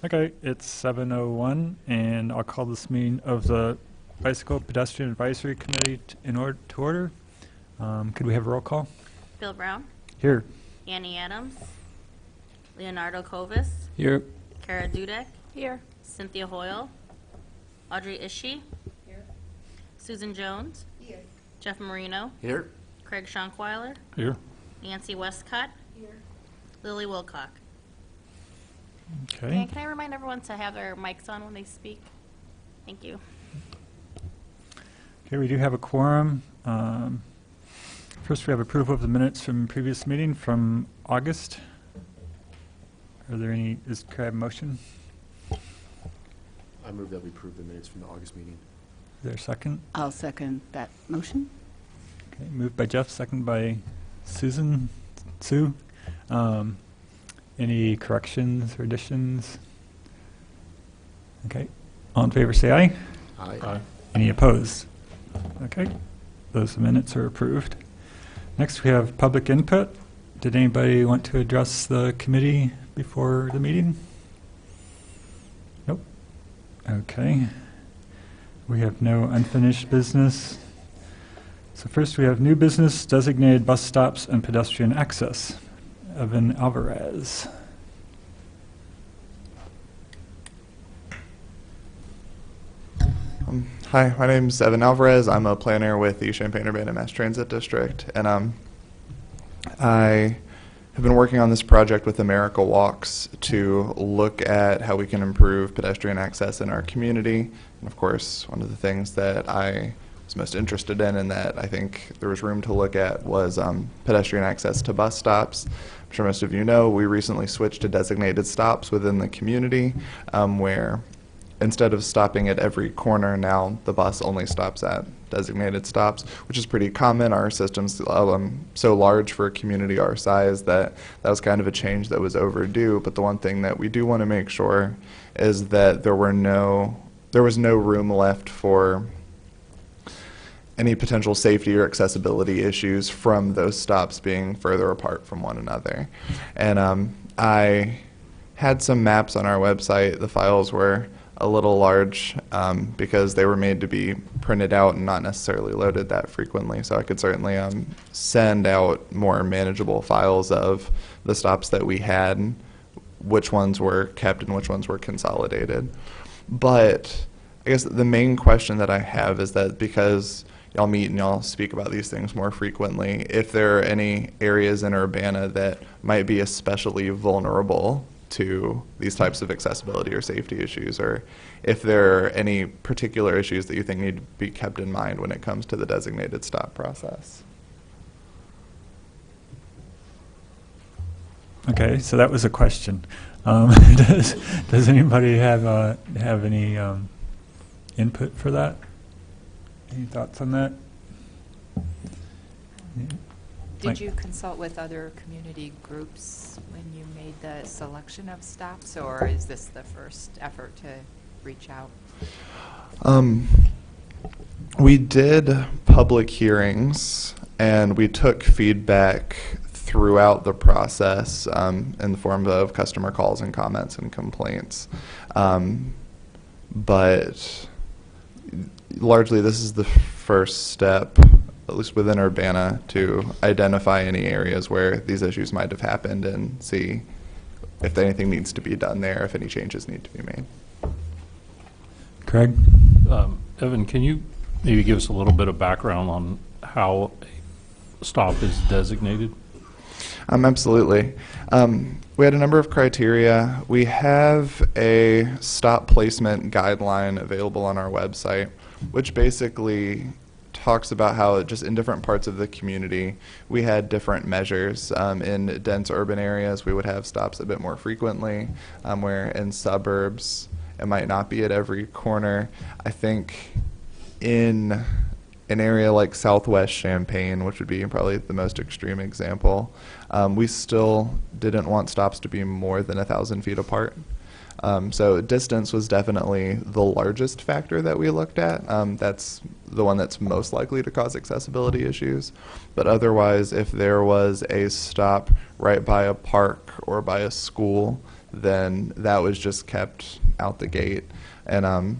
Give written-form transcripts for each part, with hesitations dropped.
Okay, it's 7:01, and I'll call this meeting of the Bicycle Pedestrian Advisory Committee to order. Could we have a roll call? Bill Brown, Here. Annie Adams, Leonardo Covis, Here. Kara Dudek, Here. Cynthia Hoyle, Audrey Ishii, Here. Susan Jones, Here. Jeff Marino, Here. Craig Schonkweiler, Here. Nancy Westcott, Here. Lily Wilcock. Okay. And can I remind everyone to have their mics on when they speak? Thank you. Okay, we do have a quorum. First, we have approval of the minutes from previous meeting from August. Are there any, could I have a motion? I move that we approve the minutes from the August meeting. Is there a second? I'll second that motion. Okay, moved by Jeff, second by Susan, Sue. Any corrections or additions? Okay, all in favor say aye. Aye. Any opposed? Okay, those minutes are approved. Next, we have public input. Did anybody want to address the committee before the meeting? Nope. Okay. We have no unfinished business. So first, we have new business, designated bus stops and pedestrian access. Evan Alvarez. Hi, my name's Evan Alvarez. I'm a planner with the Champaign-Urbana Mass Transit District, and I have been working on this project with America Walks to look at how we can improve pedestrian access in our community. And of course, one of the things that I was most interested in and that I think there was room to look at was pedestrian access to bus stops. I'm sure most of you know we recently switched to designated stops within the community where instead of stopping at every corner, now the bus only stops at designated stops, which is pretty common. Our system's so large for a community our size that was kind of a change that was overdue. But the one thing that we do want to make sure is that there was no room left for any potential safety or accessibility issues from those stops being further apart from one another. And I had some maps on our website. The files were a little large because they were made to be printed out and not necessarily loaded that frequently. So I could certainly send out more manageable files of the stops that we had, which ones were kept and which ones were consolidated. But I guess the main question that I have is that because y'all meet and y'all speak about these things more frequently, if there are any areas in Urbana that might be especially vulnerable to these types of accessibility or safety issues, or if there are any particular issues that you think need to be kept in mind when it comes to the designated stop process. Okay, so that was a question. Does anybody have any input for that? Any thoughts on that? Did you consult with other community groups when you made the selection of stops, or is this the first effort to reach out? We did public hearings and we took feedback throughout the process in the form of customer calls and comments and complaints. But largely this is the first step, at least within Urbana, to identify any areas where these issues might have happened and see if anything needs to be done there, if any changes need to be made. Craig? Evan, can you maybe give us a little bit of background on how a stop is designated? Absolutely. We had a number of criteria. We have a stop placement guideline available on our website, which basically talks about how just in different parts of the community we had different measures. In dense urban areas we would have stops a bit more frequently, where in suburbs it might not be at every corner. I think in an area like Southwest Champaign, which would be probably the most extreme example, we still didn't want stops to be more than 1,000 feet apart. So distance was definitely the largest factor that we looked at. That's the one that's most likely to cause accessibility issues. But otherwise, if there was a stop right by a park or by a school, then that was just kept out the gate. And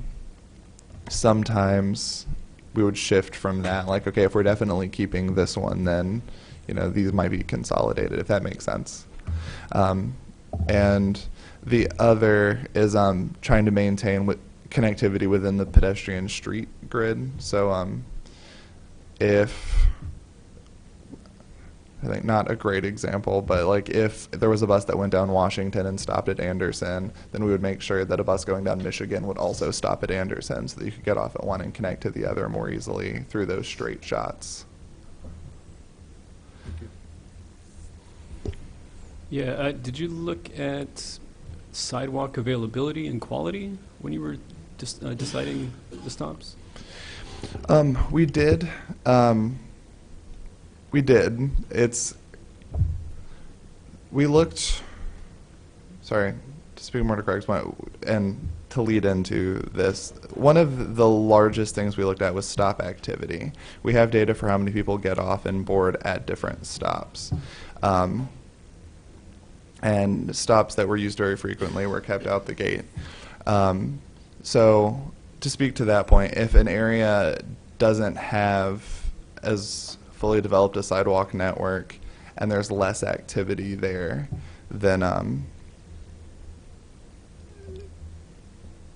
sometimes we would shift from that. Like, okay, if we're definitely keeping this one, then, these might be consolidated, if that makes sense. And the other is trying to maintain connectivity within the pedestrian street grid. So if, I think not a great example, but like if there was a bus that went down Washington and stopped at Anderson, then we would make sure that a bus going down Michigan would also stop at Anderson so that you could get off at one and connect to the other more easily through those straight shots. Yeah, did you look at sidewalk availability and quality when you were deciding the stops? We did. We did. We looked, sorry, to speak more to Craig's point, and to lead into this, one of the largest things we looked at was stop activity. We have data for how many people get off and board at different stops. And stops that were used very frequently were kept out the gate. So to speak to that point, if an area doesn't have as fully developed a sidewalk network and there's less activity there, then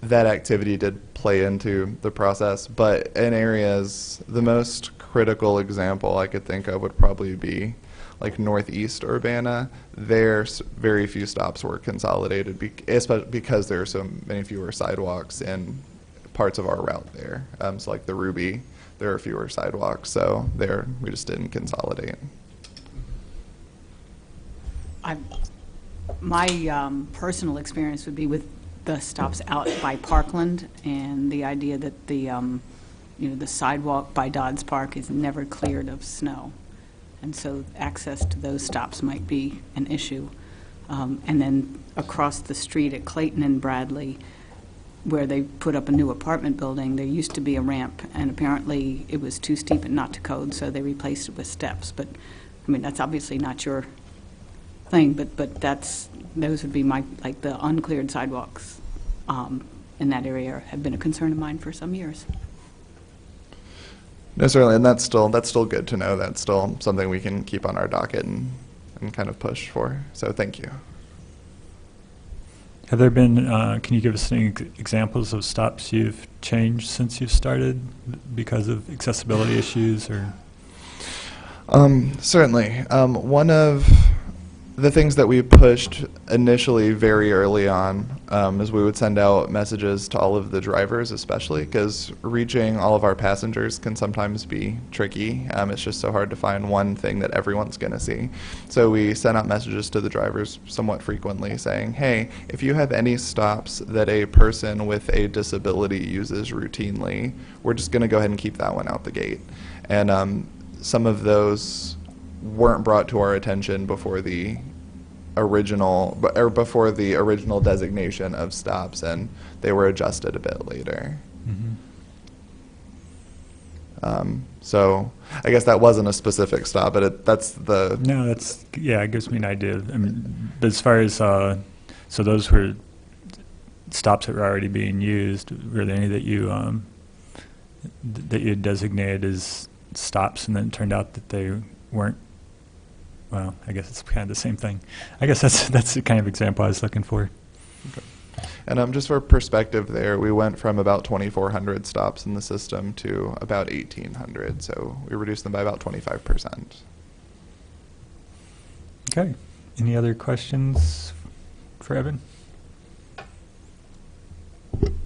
that activity did play into the process. But in areas, the most critical example I could think of would probably be like Northeast Urbana. There's very few stops were consolidated, especially because there are so many fewer sidewalks in parts of our route there. So like the Ruby, there are fewer sidewalks, so there we just didn't consolidate. My personal experience would be with the stops out by Parkland, and the idea that the sidewalk by Dodds Park is never cleared of snow, and so access to those stops might be an issue. And then across the street at Clayton and Bradley, where they put up a new apartment building, there used to be a ramp, and apparently it was too steep and not to code, so they replaced it with steps. But I mean, that's obviously not your thing, but those would be the uncleared sidewalks in that area have been a concern of mine for some years. No, certainly, and that's still good to know. That's still something we can keep on our docket and kind of push for. So thank you. Have there been, can you give us any examples of stops you've changed since you've started because of accessibility issues or? Certainly. One of the things that we pushed initially very early on is we would send out messages to all of the drivers, especially because reaching all of our passengers can sometimes be tricky. It's just so hard to find one thing that everyone's going to see. So we sent out messages to the drivers somewhat frequently saying, hey, if you have any stops that a person with a disability uses routinely, we're just going to go ahead and keep that one out the gate. And some of those weren't brought to our attention before the original designation of stops, and they were adjusted a bit later. Mm-hmm. So I guess that wasn't a specific stop, but it gives me an idea. I mean, but as far as so those were stops that were already being used. Were there any that you had designated as stops, and then it turned out that they weren't? Well, I guess it's kind of the same thing. I guess that's the kind of example I was looking for. Okay. And just for perspective there, we went from about 2,400 stops in the system to about 1,800, so we reduced them by about 25%. Okay. Any other questions for Evan?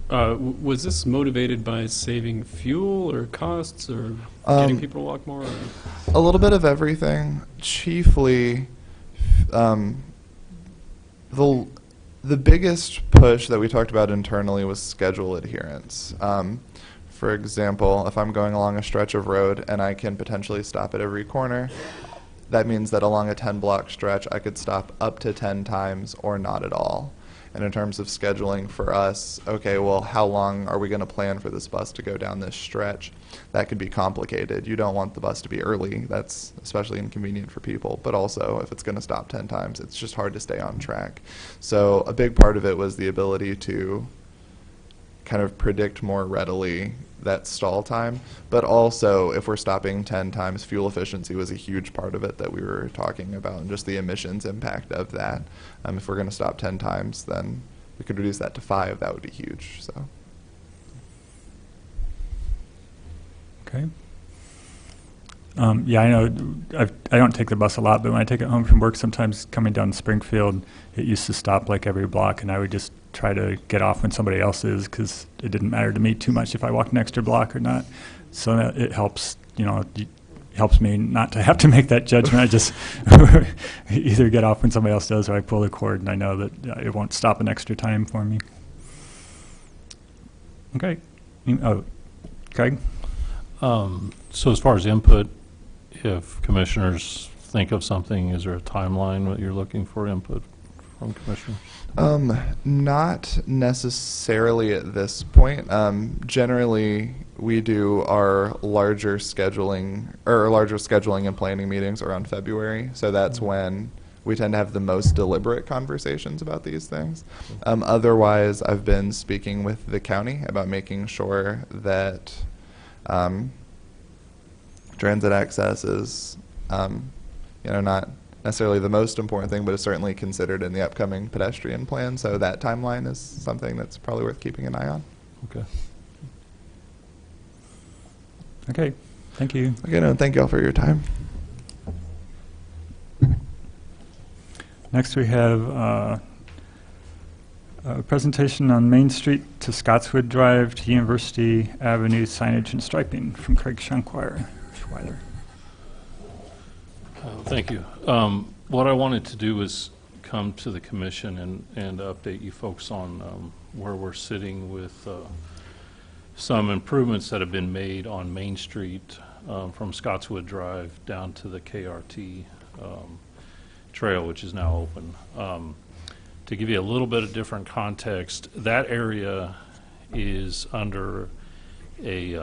Was this motivated by saving fuel or costs or getting people to walk more? Or? A little bit of everything. Chiefly, the biggest push that we talked about internally was schedule adherence. For example, if I'm going along a stretch of road and I can potentially stop at every corner, that means that along a 10-block stretch I could stop up to 10 times or not at all. And in terms of scheduling for us, okay, well, how long are we going to plan for this bus to go down this stretch? That could be complicated. You don't want the bus to be early. That's especially inconvenient for people. But also, if it's going to stop 10 times, it's just hard to stay on track. So a big part of it was the ability to kind of predict more readily that stall time. But also, if we're stopping 10 times, fuel efficiency was a huge part of it that we were talking about, and just the emissions impact of that. If we're going to stop 10 times, then we could reduce that to 5. That would be huge. So. Okay. Yeah, I know I don't take the bus a lot, but when I take it home from work, sometimes coming down Springfield, it used to stop like every block, and I would just try to get off when somebody else is, because it didn't matter to me too much if I walked an extra block or not. So that it helps, helps me not to have to make that judgment. I just either get off when somebody else does, or I pull the cord, and I know that it won't stop an extra time for me. Okay. Oh, Craig? So as far as input, if commissioners think of something, is there a timeline that you're looking for input from commissioners? Not necessarily at this point. Generally, we do our larger scheduling and planning meetings around February. So that's when we tend to have the most deliberate conversations about these things. Otherwise, I've been speaking with the county about making sure that transit access is, not necessarily the most important thing, but is certainly considered in the upcoming pedestrian plan. So that timeline is something that's probably worth keeping an eye on. Okay. Okay. Thank you. Okay, no, thank you all for your time. Next, we have a presentation on Main Street to Scottswood Drive to University Avenue signage and striping from Craig Schweiler. Thank you. What I wanted to do is come to the commission and update you folks on where we're sitting with some improvements that have been made on Main Street from Scottswood Drive down to the KRT trail, which is now open. To give you a little bit of different context, that area is under a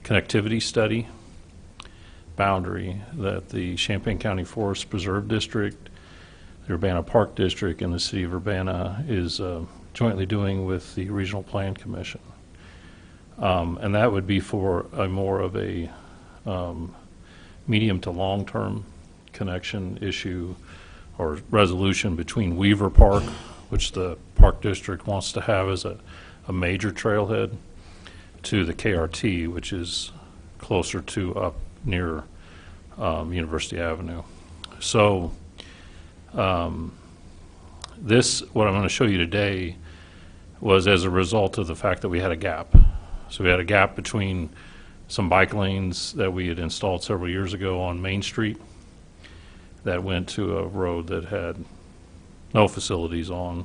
connectivity study boundary that the Champaign County Forest Preserve District, the Urbana Park District, and the City of Urbana is jointly doing with the Regional Plan Commission. And that would be for a more of a medium to long-term connection issue or resolution between Weaver Park, which the Park District wants to have as a major trailhead, to the KRT, which is closer to up near University Avenue. So this, what I'm going to show you today, was as a result of the fact that we had a gap. So we had a gap between some bike lanes that we had installed several years ago on Main Street that went to a road that had no facilities on.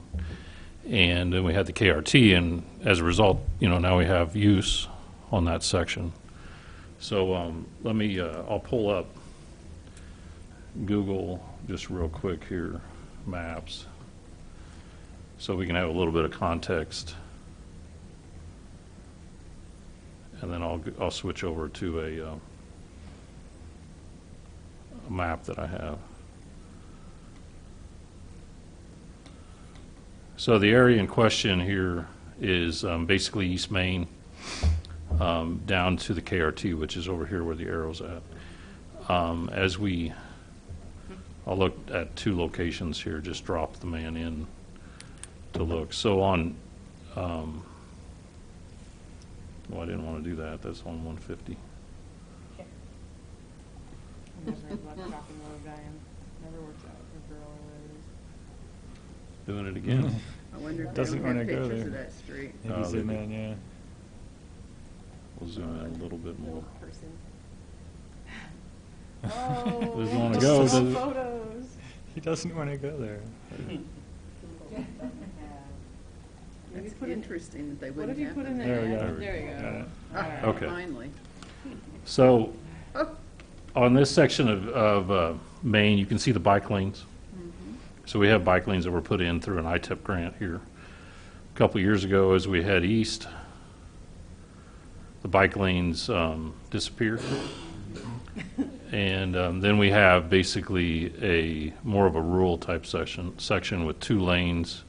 And then we had the KRT, and as a result, now we have use on that section. So let me, I'll pull up Google just real quick here, maps, so we can have a little bit of context. And then I'll switch over to a map that I have. So the area in question here is basically East Main down to the KRT, which is over here where the arrow's at. I'll look at two locations here, just drop the man in to look. So on, well, I didn't want to do that. That's on 150. Doing it again. I wonder if Doesn't they would wanna have go pictures there. of that street. Maybe zoom in, yeah. We'll zoom in a little bit more. Oh, Doesn't wanna go, does it? photos. He doesn't want to go there. It's interesting that they What wouldn't have you have put in that. there? There we go. There you Got go. it. All right. Okay. Finally. So on this section of Maine, you can see the bike lanes. So we have bike lanes that were put in through an ITEP grant here. a couple years ago, as we head east, the bike lanes disappear. And then we have basically more of a rural type section with 2 lanes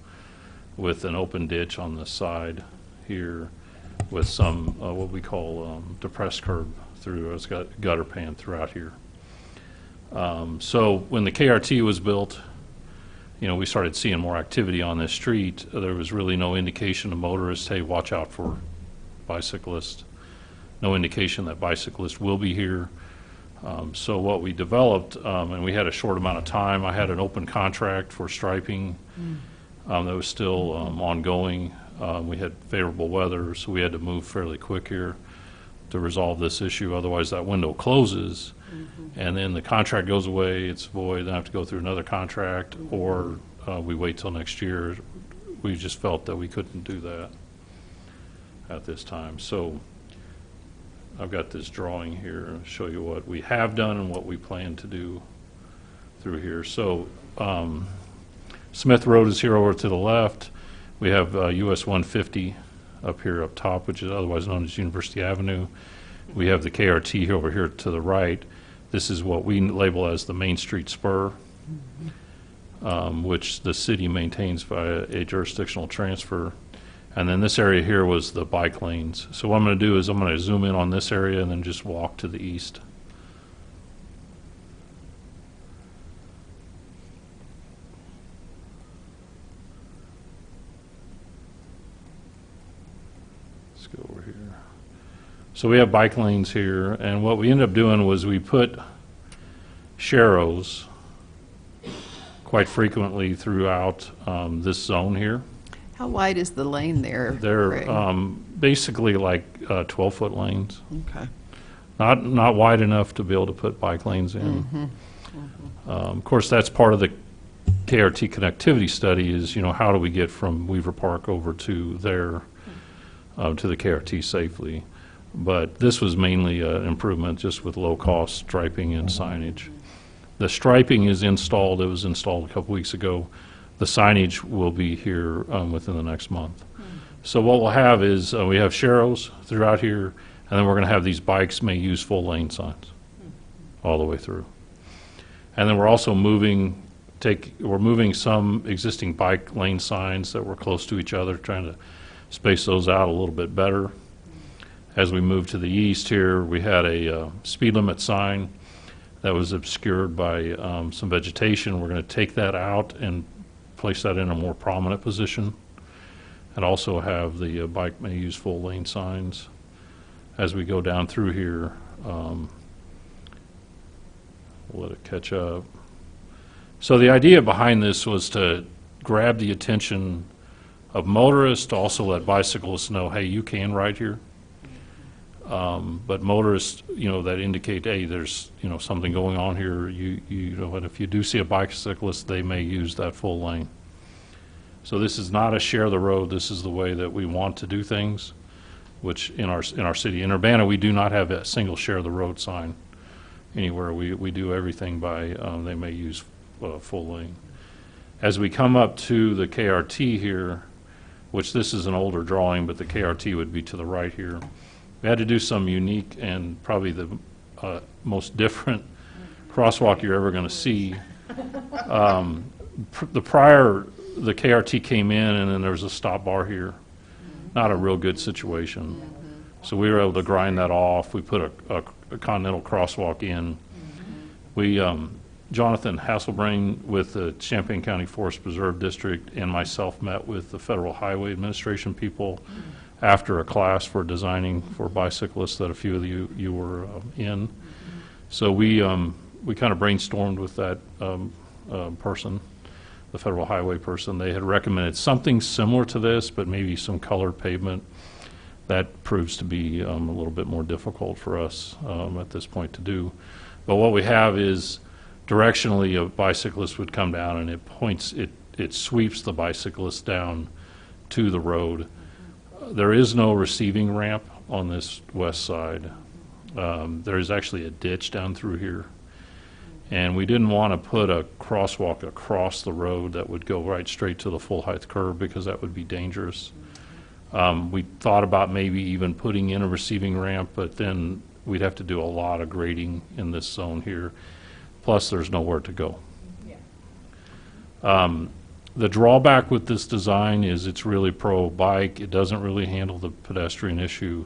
with an open ditch on the side here with some what we call depressed curb through. It's got gutter pan throughout here. So when the KRT was built, we started seeing more activity on this street. There was really no indication to motorists, hey, watch out for bicyclists. No indication that bicyclists will be here. So what we developed, and we had a short amount of time, I had an open contract for striping that was still ongoing. We had favorable weather, so we had to move fairly quick here to resolve this issue. Otherwise, that window closes, and then the contract goes away, it's void, then I have to go through another contract, or we wait till next year. We just felt that we couldn't do that at this time. So I've got this drawing here to show you what we have done and what we plan to do through here. So Smith Road is here over to the left. We have US 150 up here up top, which is otherwise known as University Avenue. We have the KRT over here to the right. This is what we label as the Main Street Spur, which the city maintains via a jurisdictional transfer. And then this area here was the bike lanes. So what I'm going to do is I'm going to zoom in on this area and then just walk to the east. Let's go over here. So we have bike lanes here, and what we ended up doing was we put sharrows quite frequently throughout this zone here. How wide is the lane there? They're Greg? basically like 12-foot lanes. Okay. Not wide enough to be able to put bike lanes in. Of course, that's part of the KRT connectivity study is, how do we get from Weaver Park over to there, to the KRT safely. But this was mainly an improvement just with low-cost striping and signage. The striping is installed. It was installed a couple weeks ago. The signage will be here within the next month. So what we'll have is we have sharrows throughout here, and then we're going to have these bikes may use full lane signs all the way through. And then we're also moving some existing bike lane signs that were close to each other, trying to space those out a little bit better. As we move to the east here, we had a speed limit sign that was obscured by some vegetation. We're going to take that out and place that in a more prominent position, and also have the bike may use full lane signs. As we go down through here, we'll let it catch up. So the idea behind this was to grab the attention of motorists, to also let bicyclists know, hey, you can ride here. But motorists, that indicate, hey, there's, something going on here. And if you do see a bicyclist, they may use that full lane. So this is not a share the road. This is the way that we want to do things, which in our city. In Urbana, we do not have a single share the road sign anywhere. We do everything by, they may use full lane. As we come up to the KRT here, which this is an older drawing, but the KRT would be to the right here. We had to do some unique and probably the most different crosswalk you're ever going to see. The KRT came in, and then there was a stop bar here. Not a real good situation. So we were able to grind that off. We put a continental crosswalk in. We, Jonathan Hasselbrain with the Champaign County Forest Preserve District and myself met with the Federal Highway Administration people after a class for designing for bicyclists that a few of you were in. So we kind of brainstormed with that person, the Federal Highway person. They had recommended something similar to this, but maybe some colored pavement. That proves to be a little bit more difficult for us at this point to do. But what we have is directionally a bicyclist would come down, and it sweeps the bicyclist down to the road. There is no receiving ramp on this west side. There is actually a ditch down through here. And we didn't want to put a crosswalk across the road that would go right straight to the full-height curb because that would be dangerous. We thought about maybe even putting in a receiving ramp, but then we'd have to do a lot of grading in this zone here. Plus, there's nowhere to go. The drawback with this design is it's really pro-bike. It doesn't really handle the pedestrian issue,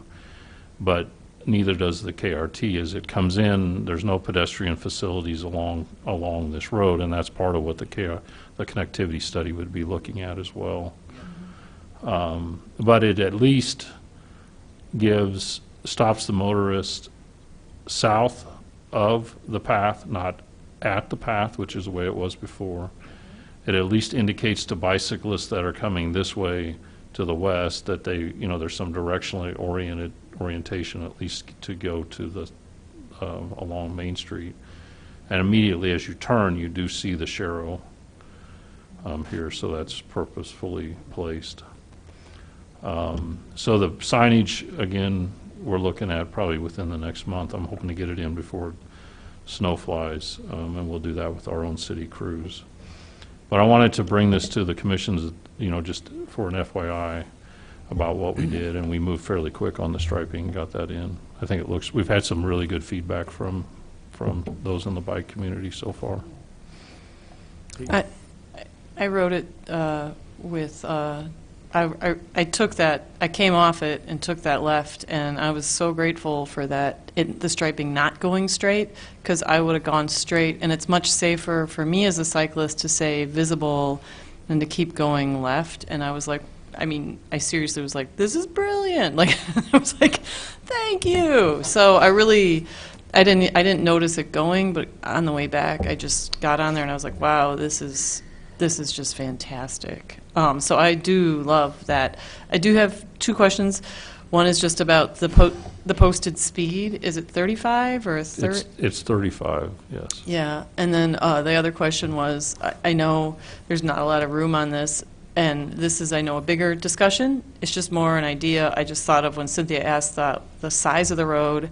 but neither does the KRT. As it comes in, there's no pedestrian facilities along this road, and that's part of what the connectivity study would be looking at as well. But it at least stops the motorist south of the path, not at the path, which is the way it was before. It at least indicates to bicyclists that are coming this way to the west that there's some directionally orientation at least to go to the along Main Street. And immediately as you turn, you do see the Sharrow here, so that's purposefully placed. So the signage, again, we're looking at probably within the next month. I'm hoping to get it in before snow flies, and we'll do that with our own city crews. But I wanted to bring this to the commissions, just for an FYI about what we did, and we moved fairly quick on the striping, got that in. I think we've had some really good feedback from those in the bike community so far. I wrote it with, I took that, I came off it and took that left, and I was so grateful for that, the striping not going straight, because I would have gone straight, and it's much safer for me as a cyclist to say visible than to keep going left. And I was like, I seriously was like, this is brilliant. Like, I was like, thank you. So I didn't notice it going, but on the way back, I just got on there and I was like, wow, this is just fantastic. So I do love that. I do have two questions. One is just about the posted speed. Is it 35 or 30? It's 35, yes. Yeah, and then the other question was, I know there's not a lot of room on this, and this is, I know, a bigger discussion. It's just more an idea I just thought of when Cynthia asked the size of the road.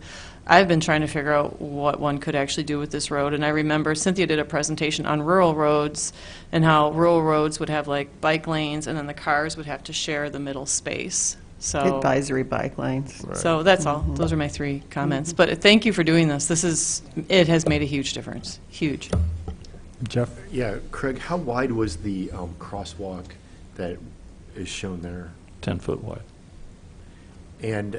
I've been trying to figure out what one could actually do with this road, and I remember Cynthia did a presentation on rural roads and how rural roads would have like bike lanes, and then the cars would have to share the middle space. So advisory bike lanes. Right. So that's all. Those are my three comments. But thank you for doing this. It has made a huge difference. Huge. Jeff? Yeah, Craig, how wide was the crosswalk that is shown there? 10 foot wide. And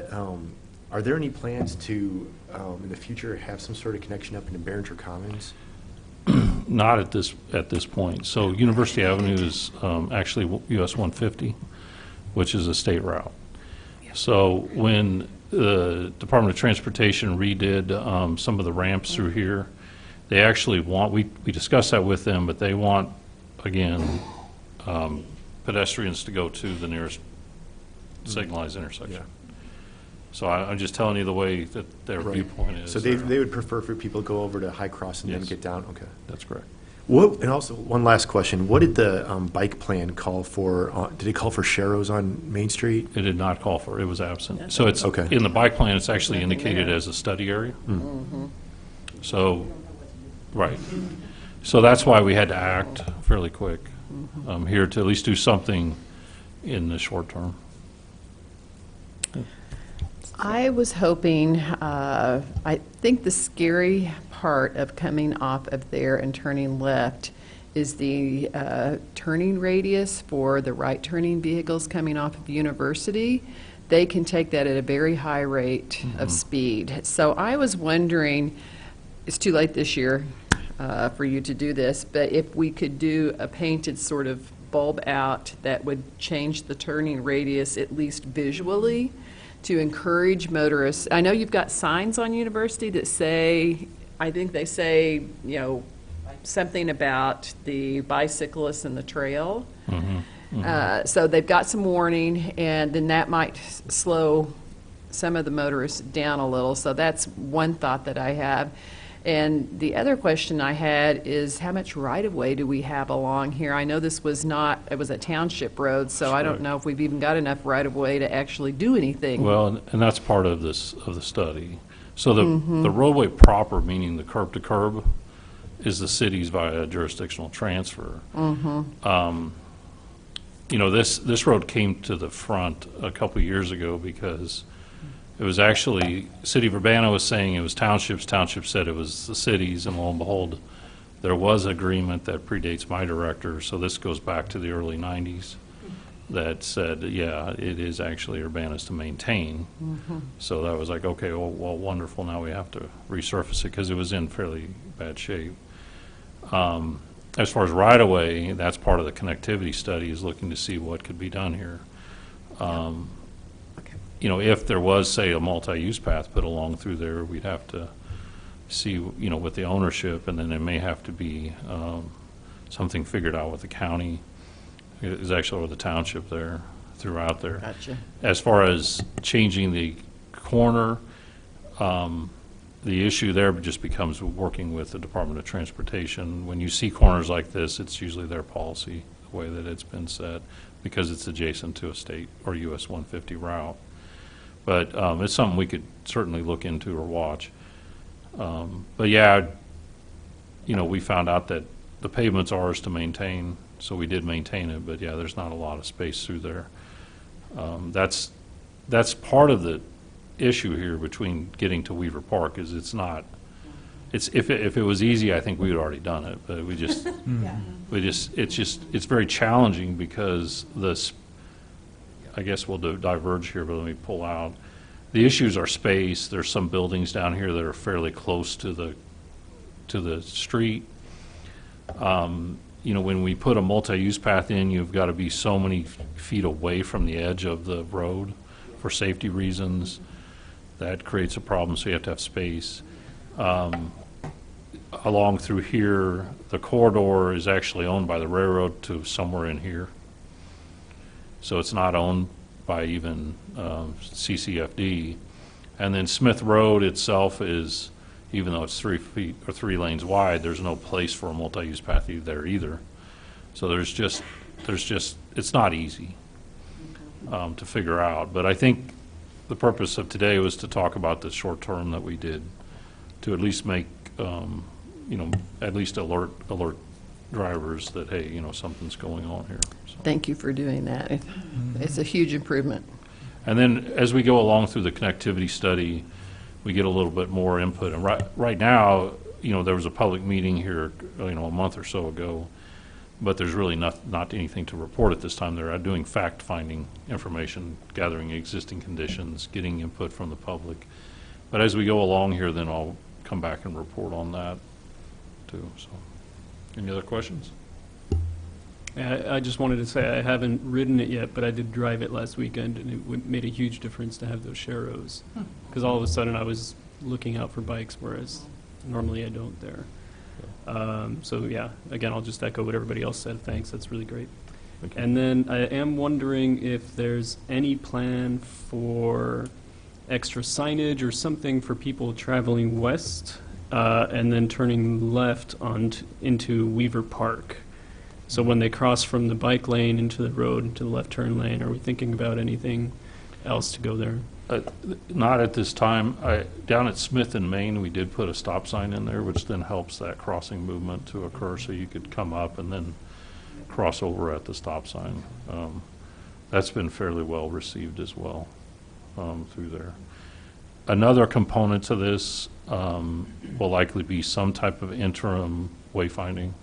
are there any plans to, in the future, have some sort of connection up into Behringer Commons? Not at this point. So University Avenue is actually US 150, which is a state route. So when the Department of Transportation redid some of the ramps through here, they actually want, we discussed that with them, but they want, again, pedestrians to go to the nearest signalized intersection. Yeah. So I'm just telling you the way that their viewpoint is. So they would prefer for people to go over to High Cross and then Yes. get down? Okay. That's correct. And also, one last question. What did the bike plan call for? Did it call for Sharrows on Main Street? It did not call for, it was absent. So it's, Okay. in the bike plan, it's actually indicated as a study area. So, right. So that's why we had to act fairly quick here to at least do something in the short term. I was hoping, I think the scary part of coming off of there and turning left is the turning radius for the right turning vehicles coming off of University. They can take that at a very high rate of speed. So I was wondering, it's too late this year for you to do this, but if we could do a painted sort of bulb out that would change the turning radius at least visually, to encourage motorists. I know you've got signs on University that say, I think they say, something about the bicyclists and the trail. So they've got some warning, and then that might slow some of the motorists down a little. So that's one thought that I have. And the other question I had is, how much right-of-way do we have along here? I know it was a township road, so I don't know if we've even got enough right-of-way to actually do anything. Well, and that's part of the study. So the roadway proper, meaning the curb to curb, is the cities via jurisdictional transfer. You know, this road came to the front a couple years ago because it was actually, City of Urbana was saying it was townships, townships said it was the cities, and lo and behold, there was agreement that predates my director, so this goes back to the early 90s, that said, yeah, it is actually Urbana's to maintain. So that was like, okay, well, wonderful, now we have to resurface it because it was in fairly bad shape. As far as right-of-way, that's part of the connectivity study, is looking to see what could be done here. You know, if there was, say, a multi-use path put along through there, we'd have to see, you know, with the ownership, and then there may have to be something figured out with the county. It's actually with the township there, throughout there. Gotcha. As far as changing the corner, the issue there just becomes working with the Department of Transportation. When you see corners like this, it's usually their policy, the way that it's been set, because it's adjacent to a state or US 150 route. But it's something we could certainly look into or watch. But yeah, you know, we found out that the pavement's ours to maintain, so we did maintain it, but yeah, there's not a lot of space through there. That's part of the issue here between getting to Weaver Park, is it's not, it's, if it was easy, I think we would already done it, but we just, it's very challenging because this, I guess we'll diverge here, but let me pull out. The issues are space. There's some buildings down here that are fairly close to the street. You know, when we put a multi-use path in, you've got to be so many feet away from the edge of the road for safety reasons. That creates a problem, so you have to have space. Along through here, the corridor is actually owned by the railroad to somewhere in here. So it's not owned by even CCFD. And then Smith Road itself is, even though it's 3 feet or 3 lanes wide, there's no place for a multi-use path there either. So there's just, it's not easy to figure out. But I think the purpose of today was to talk about the short term that we did, to at least make, you know, at least alert drivers that, hey, you know, something's going on here. So. Thank you for doing that. It's a huge improvement. And then as we go along through the connectivity study, we get a little bit more input. And right now, you know, there was a public meeting here, you know, a month or so ago, but there's really not anything to report at this time. They're doing fact-finding information, gathering existing conditions, getting input from the public. But as we go along here, then I'll come back and report on that too. So, any other questions? I just wanted to say I haven't ridden it yet, but I did drive it last weekend, and it made a huge difference to have those sharrows. Because all of a sudden I was looking out for bikes, whereas normally I don't there. So yeah, again, I'll just echo what everybody else said. Thanks, that's really great. Okay. And then I am wondering if there's any plan for extra signage or something for people traveling west and then turning left into Weaver Park. So when they cross from the bike lane into the road, into the left turn lane, are we thinking about anything else to go there? Not at this time. Down at Smith and Main, we did put a stop sign in there, which then helps that crossing movement to occur, so you could come up and then cross over at the stop sign. That's been fairly well received as well through there. Another component to this will likely be some type of interim wayfinding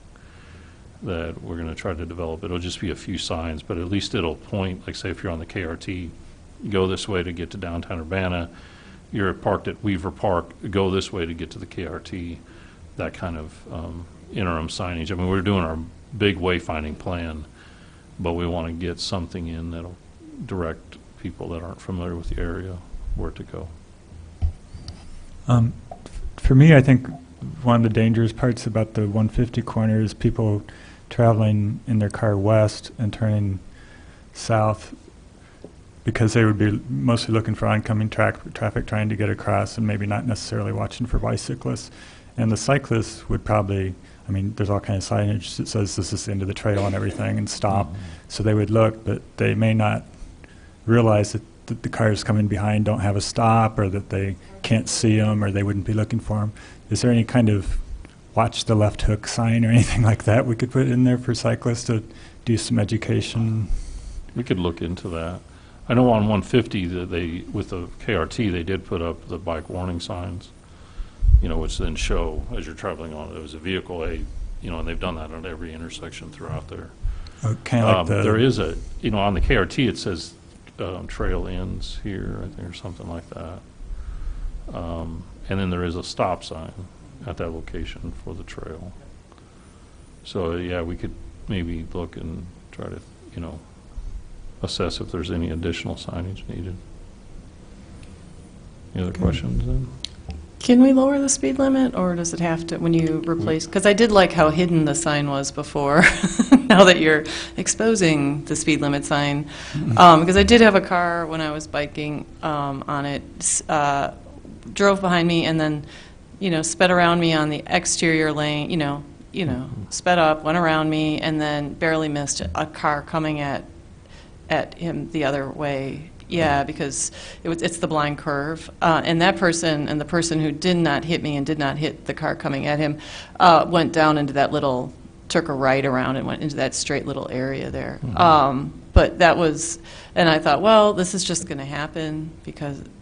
that we're going to try to develop. It'll just be a few signs, but at least it'll point, like say if you're on the KRT, go this way to get to downtown Urbana, you're parked at Weaver Park, go this way to get to the KRT, that kind of interim signage. I mean, we're doing our big wayfinding plan, but we want to get something in that'll direct people that aren't familiar with the area where to go. For me, I think one of the dangerous parts about the 150 corner is people traveling in their car west and turning south, because they would be mostly looking for oncoming traffic trying to get across and maybe not necessarily watching for bicyclists. And the cyclists would probably, I mean, there's all kinds of signage that says this is the end of the trail and everything and stop. So they would look, but they may not realize that the cars coming behind don't have a stop, or that they can't see them, or they wouldn't be looking for them. Is there any kind of watch the left hook sign or anything like that we could put in there for cyclists to do some education? We could look into that. I know on 150 that they, with the KRT, they did put up the bike warning signs, which then show as you're traveling on it as a vehicle, and they've done that on every intersection throughout there. Kind of like There is a, on the KRT it says trail ends here, I think, or something like that. And then there is a stop sign at that location for the trail. So, yeah, we could maybe look and try to, assess if there's any additional signage needed. Any other questions then? Can we lower the speed limit, or does it have to, when you replace, because I did like how hidden the sign was before, now that you're exposing the speed limit sign. Because I did have a car when I was biking on it, drove behind me and then, sped around me on the exterior lane, sped up, went around me, and then barely missed a car coming at him the other way. Yeah, because it's the blind curve. And that person, and the person who did not hit me and did not hit the car coming at him, went down into that little, took a right around and went into that straight little area there. But that was, and I thought, well, this is just going to happen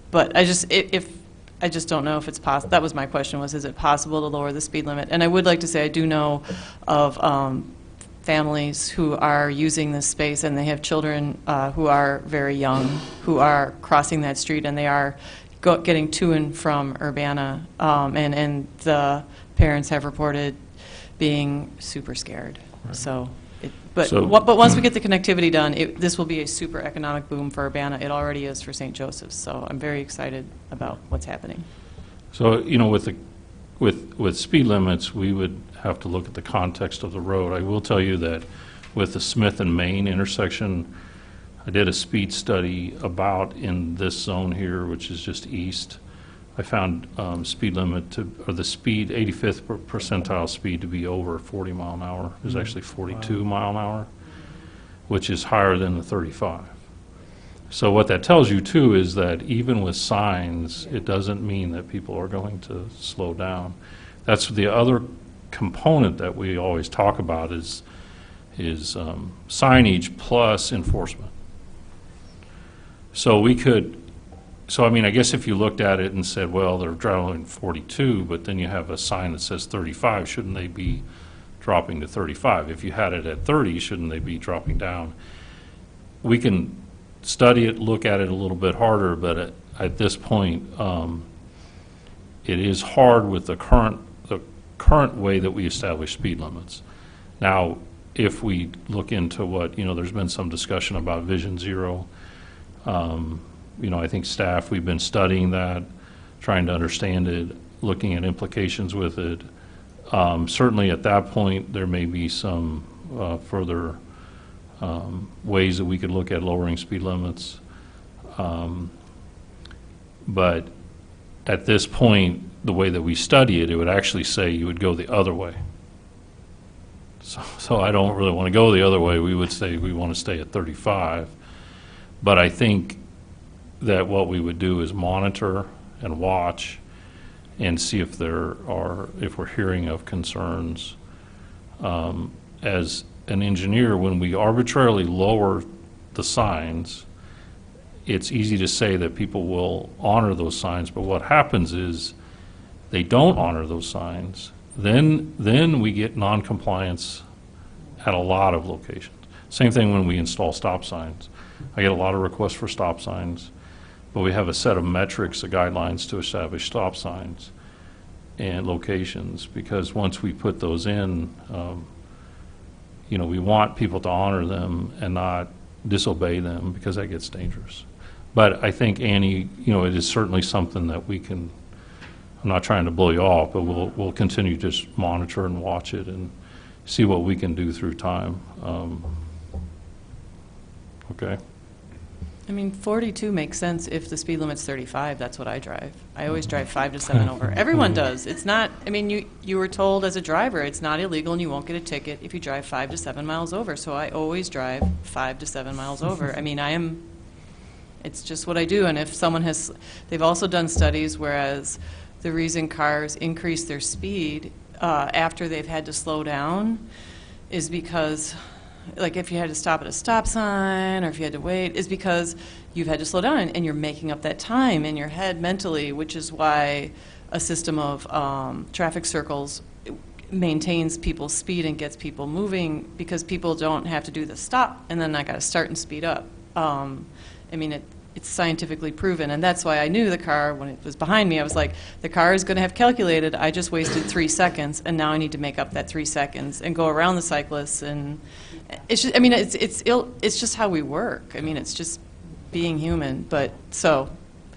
but I just don't know if it's possible. That was my question, is it possible to lower the speed limit? And I would like to say I do know of families who are using this space, and they have children who are very young, who are crossing that street, and they are getting to and from Urbana, and the parents have reported being super scared. Right. But once we get the connectivity done, this will be a super economic boom for Urbana. It already is for St. Joseph's, so I'm very excited about what's happening. So, with speed limits, we would have to look at the context of the road. I will tell you that with the Smith and Main intersection, I did a speed study about in this zone here, which is just east. I found speed limit the speed, 85th percentile speed to be over 40 mile an hour. It was actually 42 mile an hour, which is higher than the 35. So what that tells you too is that even with signs, it doesn't mean that people are going to slow down. That's the other component that we always talk about is signage plus enforcement. So I guess if you looked at it and said, well, they're driving 42, but then you have a sign that says 35, shouldn't they be dropping to 35? If you had it at 30, shouldn't they be dropping down? We can study it, look at it a little bit harder, but at this point, it is hard with the current way that we establish speed limits. Now, if we look into what, there's been some discussion about Vision Zero. I think staff, we've been studying that, trying to understand it, looking at implications with it. Certainly at that point, there may be some further ways that we could look at lowering speed limits. But at this point, the way that we study it, it would actually say you would go the other way. So I don't really want to go the other way. We would say we want to stay at 35. But I think that what we would do is monitor and watch and see if if we're hearing of concerns. As an engineer, when we arbitrarily lower the signs, it's easy to say that people will honor those signs, but what happens is they don't honor those signs. Then we get non-compliance at a lot of locations. Same thing when we install stop signs. I get a lot of requests for stop signs, but we have a set of metrics, the guidelines to establish stop signs and locations, because once we put those in, we want people to honor them and not disobey them, because that gets dangerous. But I think, Annie, it is certainly something that we can, I'm not trying to blow you off, but we'll continue to just monitor and watch it and see what we can do through time. Okay. 42 makes sense if the speed limit's 35. That's what I drive. I always drive 5 to 7 over. Everyone does. It's not, you were told as a driver it's not illegal and you won't get a ticket if you drive 5 to 7 miles over. So I always drive 5 to 7 miles over. It's just what I do. And if someone they've also done studies, whereas the reason cars increase their speed after they've had to slow down is because, like if you had to stop at a stop sign or if you had to wait, is because you've had to slow down and you're making up that time in your head mentally, which is why a system of traffic circles maintains people's speed and gets people moving, because people don't have to do the stop and then I got to start and speed up. I mean, it's scientifically proven, and that's why I knew the car, when it was behind me, I was like, the car is going to have calculated, I just wasted 3 seconds, and now I need to make up that 3 seconds and go around the cyclists, and it's just, I mean, it's just how we work. I mean, it's just being human, but so,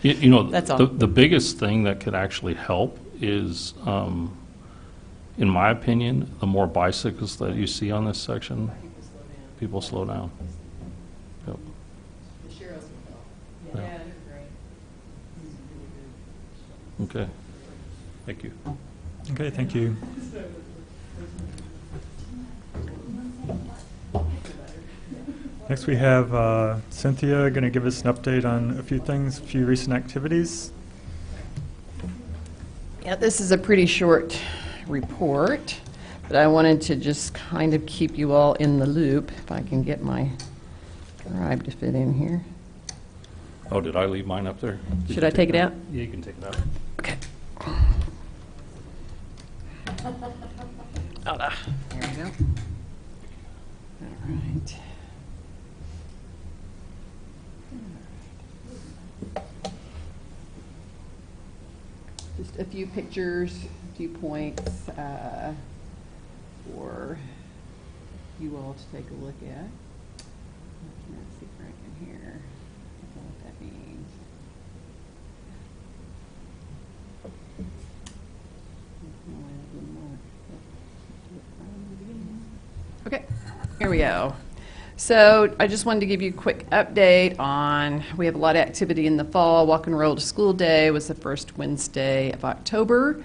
You know, that's all. the biggest thing that could actually help is, in my opinion, the more bicycles that you see on this section, people slow down. Yep. Yeah. Okay. Thank you. Okay, thank you. Next we have Cynthia going to give us an update on a few things, a few recent activities. Yeah, this is a pretty short report, but I wanted to just kind of keep you all in the loop, if I can get my drive to fit in here. Oh, did I leave mine up there? Did Should you I take it out? Yeah, you can take it out. Okay. There we go. All right. Just a few pictures, a few points for you all to take a look at. Let's see if I can hear. I don't know what that means. Okay, here we go. So I just wanted to give you a quick update on, we have a lot of activity in the fall. Walk and Roll to School Day was the first Wednesday of October.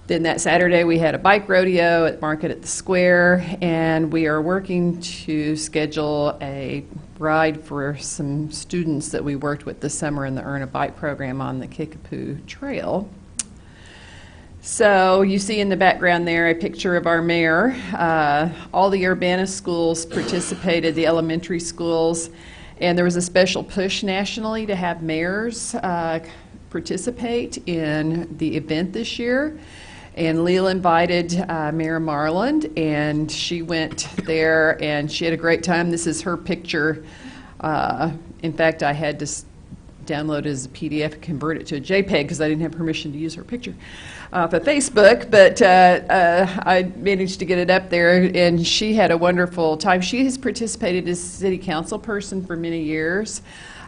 Then that Saturday we had a bike rodeo at Market at the Square, and we are working to schedule a ride for some students that we worked with this summer in the Earn a Bike program on the Kickapoo Trail. So you see in the background there a picture of our mayor. All the Urbana schools participated, the elementary schools, and there was a special push nationally to have mayors participate in the event this year. And Leal invited Mayor Marland, and she went there, and she had a great time. This is her picture. In fact, I had to download it as a PDF and convert it to a JPEG because I didn't have permission to use her picture for Facebook, but I managed to get it up there, and she had a wonderful time. She has participated as a city council person for many years.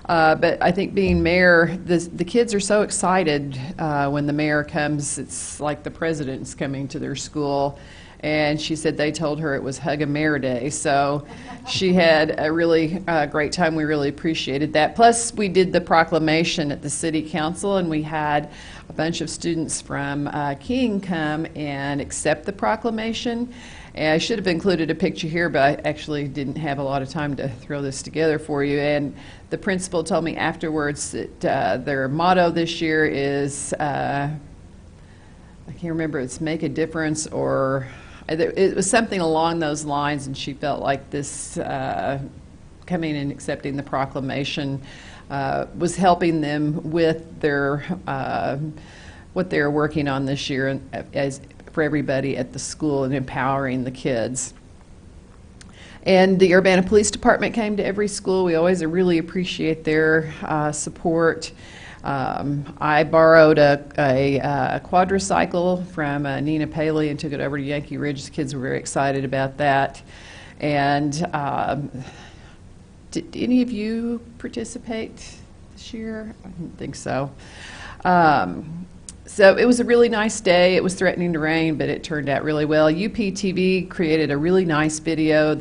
But I think being mayor, the kids are so excited when the mayor comes. It's like the president's coming to their school. And she said they told her it was Hug a Mayor Day. So she had a really great time. We really appreciated that. Plus, we did the proclamation at the city council, and we had a bunch of students from King come and accept the proclamation. And I should have included a picture here, but I actually didn't have a lot of time to throw this together for you. And the principal told me afterwards that their motto this year is, I can't remember, it's make a difference, or it was something along those lines, and she felt like this coming and accepting the proclamation was helping them with their what they're working on this year as for everybody at the school and empowering the kids. And the Urbana Police Department came to every school. We always really appreciate their support. I borrowed a quadricycle from Nina Paley and took it over to Yankee Ridge. The kids were very excited about that. And did any of you participate this year? I didn't think so. So it was a really nice day. It was threatening to rain, but it turned out really well. UPTV created a really nice video.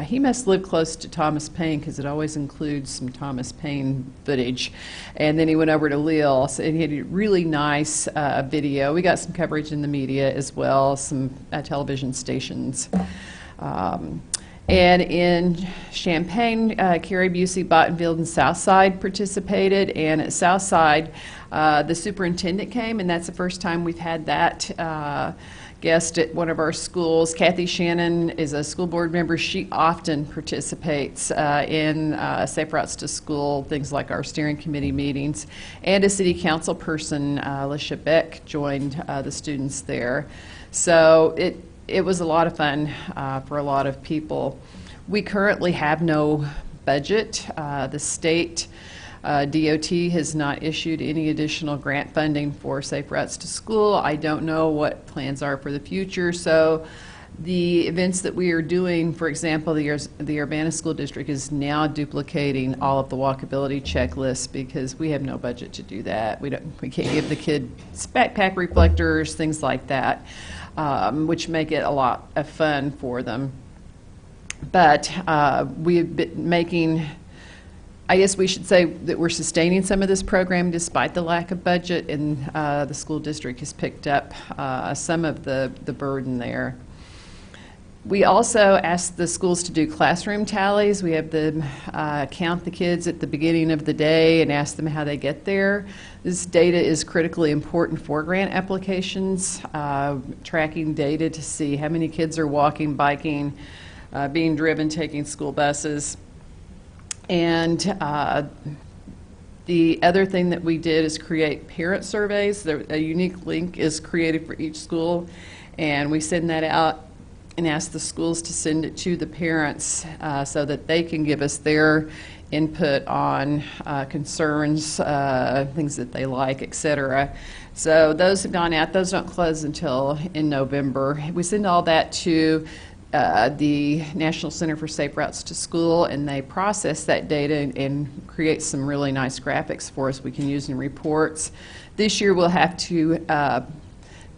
He must live close to Thomas Paine because it always includes some Thomas Paine footage. And then he went over to Leal, so he had a really nice video. We got some coverage in the media as well, some television stations. And in Champaign, Carrie Busey, Bottenfield, and Southside participated. And at Southside, the superintendent came, and that's the first time we've had that guest at one of our schools. Kathy Shannon is a school board member. She often participates in Safe Routes to School, things like our steering committee meetings. And a city council person, Alicia Beck, joined the students there. So it was a lot of fun for a lot of people. We currently have no budget. The state DOT has not issued any additional grant funding for Safe Routes to School. I don't know what plans are for the future. So the events that we are doing, for example, the Urbana School District is now duplicating all of the walkability checklists because we have no budget to do that. We can't give the kids backpack reflectors, things like that, which make it a lot of fun for them. But we've been making, I guess we should say that we're sustaining some of this program despite the lack of budget, and the school district has picked up some of the burden there. We also asked the schools to do classroom tallies. We have them count the kids at the beginning of the day and ask them how they get there. This data is critically important for grant applications, tracking data to see how many kids are walking, biking, being driven, taking school buses. And the other thing that we did is create parent surveys. A unique link is created for each school, and we send that out and ask the schools to send it to the parents so that they can give us their input on concerns, things that they like, etc. So those have gone out. Those don't close until in November. We send all that to the National Center for Safe Routes to School, and they process that data and create some really nice graphics for us we can use in reports. This year we'll have to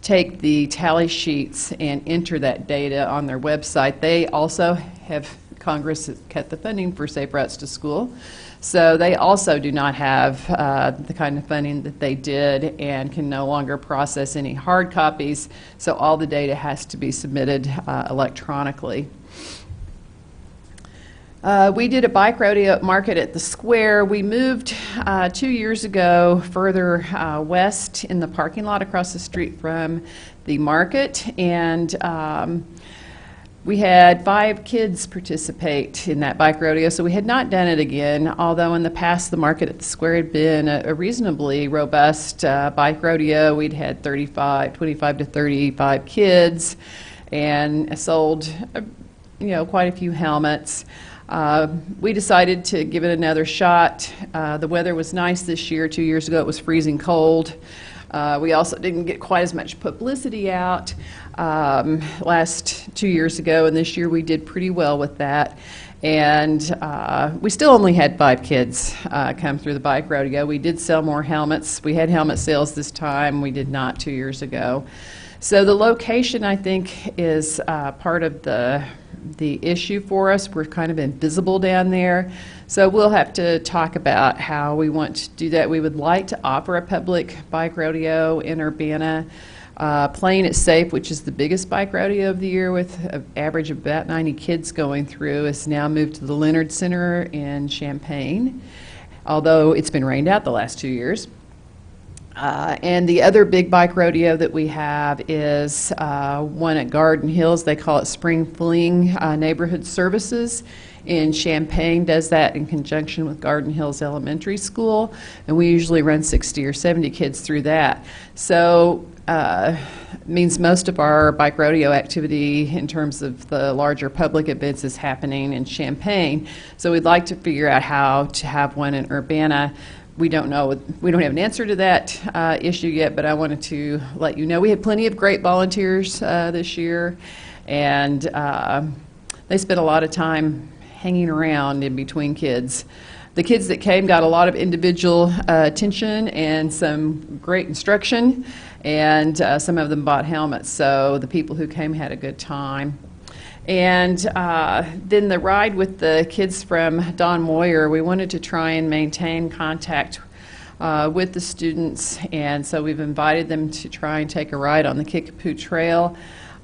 take the tally sheets and enter that data on their website. They also have, Congress has cut the funding for Safe Routes to School, so they also do not have the kind of funding that they did and can no longer process any hard copies, so all the data has to be submitted electronically. We did a bike rodeo market at the square. We moved 2 years ago further west in the parking lot across the street from the market, and we had 5 kids participate in that bike rodeo, so we had not done it again, although in the past the market at the square had been a reasonably robust bike rodeo. We'd had 25 to 35 kids and sold quite a few helmets. We decided to give it another shot. The weather was nice this year. 2 years ago it was freezing cold. We also didn't get quite as much publicity out last 2 years ago, and this year we did pretty well with that. And we still only had 5 kids come through the bike rodeo. We did sell more helmets. We had helmet sales this time. We did not 2 years ago. So the location, I think, is part of the issue for us. We're kind of invisible down there. So we'll have to talk about how we want to do that. We would like to offer a public bike rodeo in Urbana. Playing It Safe, which is the biggest bike rodeo of the year with an average of about 90 kids going through, is now moved to the Leonard Center in Champaign, although it's been rained out the last 2 years. And the other big bike rodeo that we have is one at Garden Hills. They call it Spring Fling Neighborhood Services in Champaign. Does that in conjunction with Garden Hills Elementary School, and we usually run 60 or 70 kids through that. So means most of our bike rodeo activity in terms of the larger public events is happening in Champaign. So we'd like to figure out how to have one in Urbana. We don't know. We don't have an answer to that issue yet, but I wanted to let you know. We had plenty of great volunteers this year, and they spent a lot of time hanging around in between kids. The kids that came got a lot of individual attention and some great instruction, and some of them bought helmets, so the people who came had a good time. And then the ride with the kids from Don Moyer, we wanted to try and maintain contact with the students, and so we've invited them to try and take a ride on the Kickapoo Trail.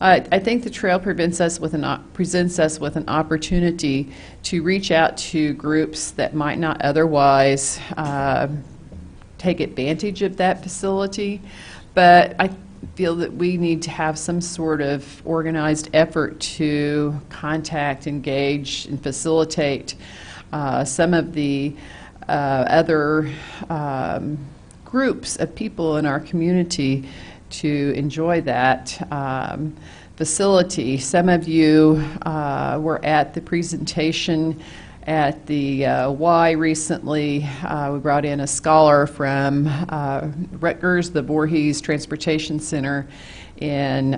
I think the trail presents us with an opportunity to reach out to groups that might not otherwise take advantage of that facility. But I feel that we need to have some sort of organized effort to contact, engage, and facilitate some of the other groups of people in our community to enjoy that facility. Some of you were at the presentation at the Y recently. We brought in a scholar from Rutgers, the Voorhees Transportation Center in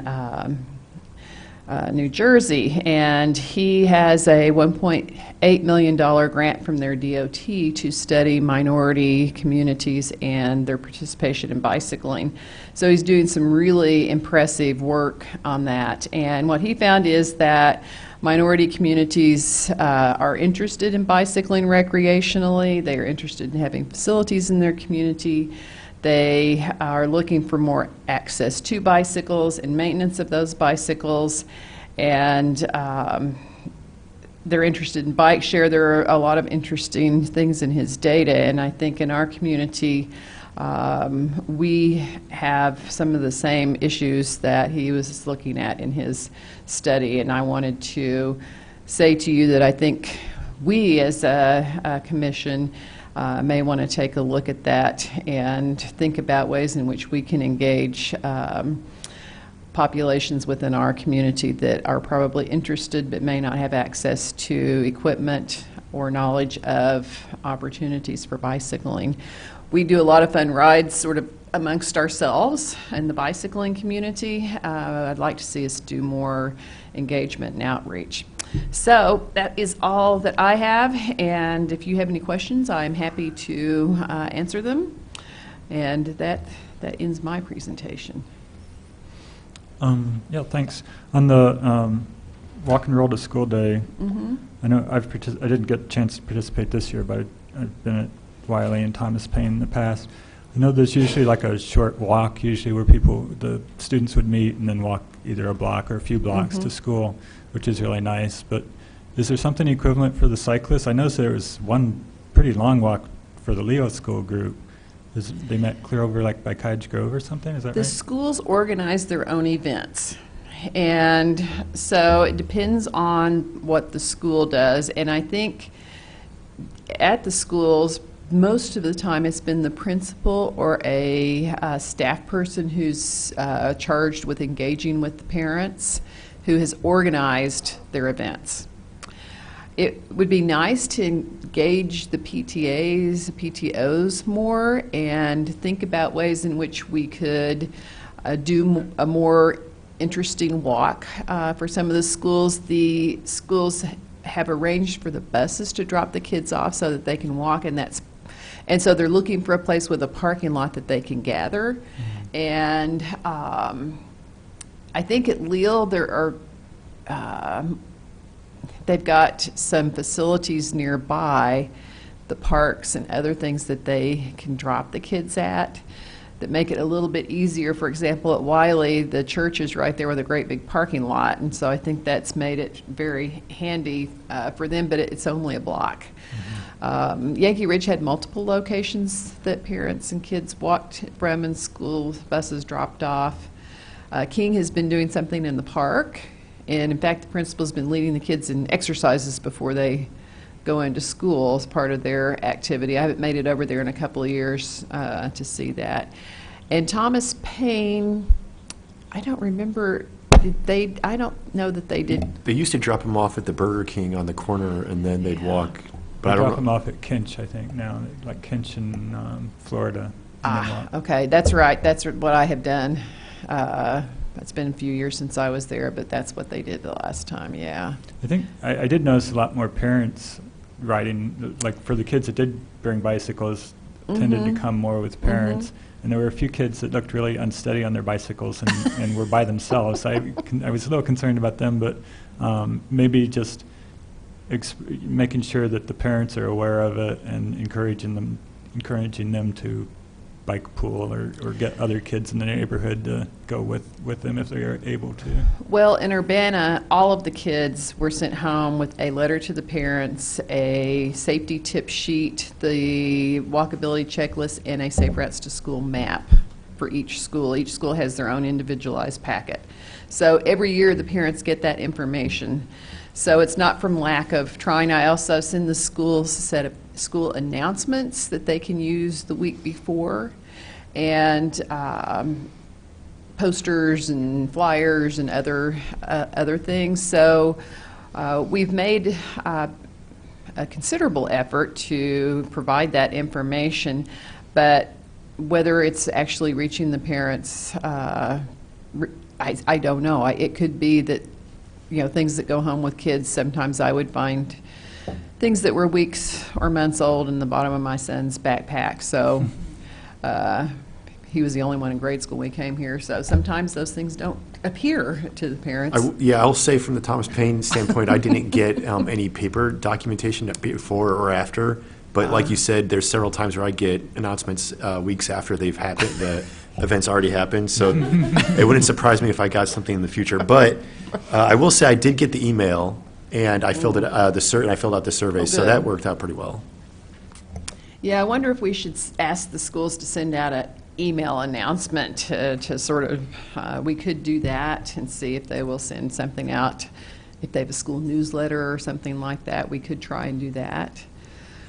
New Jersey, and he has a $1.8 million grant from their DOT to study minority communities and their participation in bicycling. So he's doing some really impressive work on that. And what he found is that minority communities are interested in bicycling recreationally. They are interested in having facilities in their community. They are looking for more access to bicycles and maintenance of those bicycles, and they're interested in bike share. There are a lot of interesting things in his data, and I think in our community we have some of the same issues that he was looking at in his study, and I wanted to say to you that I think we as a commission may want to take a look at that and think about ways in which we can engage populations within our community that are probably interested but may not have access to equipment or knowledge of opportunities for bicycling. We do a lot of fun rides sort of amongst ourselves in the bicycling community. I'd like to see us do more engagement and outreach. So that is all that I have, and if you have any questions, I'm happy to answer them. And that ends my presentation. Yeah, thanks. On the Walk and Roll to School Day, I know I didn't get a chance to participate this year, but I've been at Wiley and Thomas Paine in the past. I know there's usually like a short walk, usually where the students would meet and then walk either a block or a few blocks to school, which is really nice. But is there something equivalent for the cyclists? I noticed there was one pretty long walk for the Leo School group. They met clear over like by Cottage Grove or something, is that The right? schools organize their own events. And so it depends on what the school does. And I think at the schools, most of the time it's been the principal or a staff person who's charged with engaging with the parents who has organized their events. It would be nice to engage the PTOs more and think about ways in which we could do a more interesting walk for some of the schools. The schools have arranged for the buses to drop the kids off so that they can walk, and so they're looking for a place with a parking lot that they can gather. And I think at Leal there are they've got some facilities nearby, the parks and other things that they can drop the kids at that make it a little bit easier. For example, at Wiley, the church is right there with a great big parking lot, and so I think that's made it very handy for them, but it's only a block. Yankee Ridge had multiple locations that parents and kids walked from and school buses dropped off. King has been doing something in the park, and in fact the principal's been leading the kids in exercises before they go into school as part of their activity. I haven't made it over there in a couple of years to see that. And Thomas Paine, I don't remember, I don't know that they did. They used to drop them off at the Burger King on the corner, and then they'd walk. But They I don't drop know. them off at Kinch, I think, now, like Kinch in Florida. and then walk. Okay, that's right. That's what I have done. It's been a few years since I was there, but that's what they did the last time, yeah. I think I did notice a lot more parents riding, like for the kids that did bring bicycles, tended to come more with parents. And there were a few kids that looked really unsteady on their bicycles and were by themselves. I was a little concerned about them, but maybe just making sure that the parents are aware of it and encouraging them to bike pool or get other kids in the neighborhood to go with them if they are able to? Well, in Urbana, all of the kids were sent home with a letter to the parents, a safety tip sheet, the walkability checklist, and a Safe Routes to School map for each school. Each school has their own individualized packet. So every year the parents get that information. So it's not from lack of trying. I also send the schools a set of school announcements that they can use the week before, and posters and flyers and other things. So we've made a considerable effort to provide that information, but whether it's actually reaching the parents, I don't know. It could be that, things that go home with kids, sometimes I would find things that were weeks or months old in the bottom of my son's backpack. So he was the only one in grade school when we came here. So sometimes those things don't appear to the parents. I'll say from the Thomas Paine standpoint, I didn't get any paper documentation before or after. But like you said, there's several times where I get announcements weeks after they've happened. The event's already happened. So it wouldn't surprise me if I got something in the future. But I will say I did get the email, and I filled out the survey. So that worked out pretty well. Yeah, I wonder if we should ask the schools to send out an email announcement to sort of, we could do that and see if they will send something out. If they have a school newsletter or something like that, we could try and do that.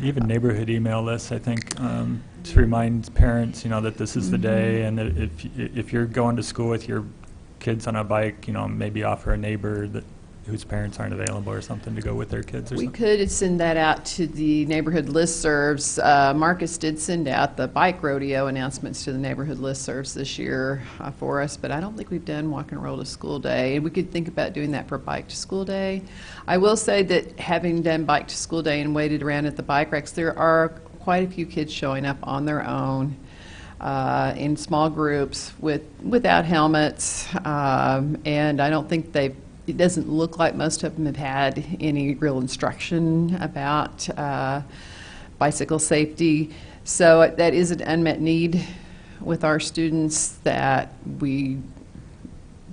Even neighborhood email lists, I think, to remind parents, that this is the day, and that if you're going to school with your kids on a bike, maybe offer a neighbor whose parents aren't available or something to go with their kids or We something. could send that out to the neighborhood listservs. Marcus did send out the bike rodeo announcements to the neighborhood listservs this year for us, but I don't think we've done Walk and Roll to School Day. And we could think about doing that for Bike to School Day. I will say that having done Bike to School Day and waited around at the bike racks, there are quite a few kids showing up on their own in small groups without helmets, and I don't think it doesn't look like most of them have had any real instruction about bicycle safety. So that is an unmet need with our students that we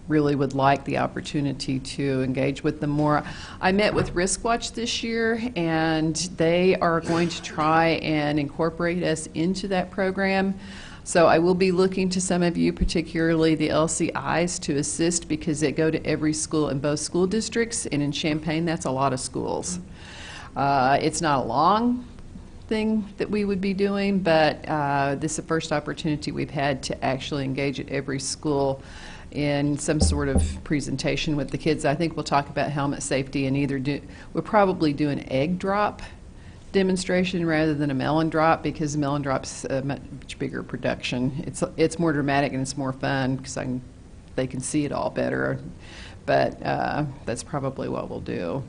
really would like the opportunity to engage with them more. I met with Risk Watch this year, and they are going to try and incorporate us into that program. So I will be looking to some of you, particularly the LCIs, to assist because they go to every school in both school districts, and in Champaign, that's a lot of schools. It's not a long thing that we would be doing, but this is the first opportunity we've had to actually engage at every school in some sort of presentation with the kids. I think we'll talk about helmet safety and we'll probably do an egg drop demonstration rather than a melon drop, because melon drop's a much bigger production. It's more dramatic and it's more fun because they can see it all better. But that's probably what we'll do.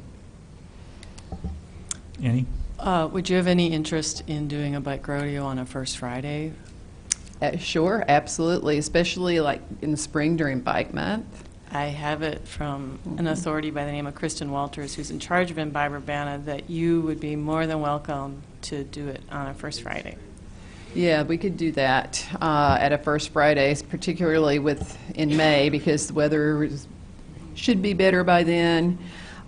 Annie? Would you have any interest in doing a bike rodeo on a First Friday? Sure, absolutely, especially like in the spring during Bike Month. I have it from an authority by the name of Kristen Walters, who's in charge of Imbibe Urbana, that you would be more than welcome to do it on a First Friday. Yeah, we could do that at a First Friday, particularly in May, because the weather should be better by then.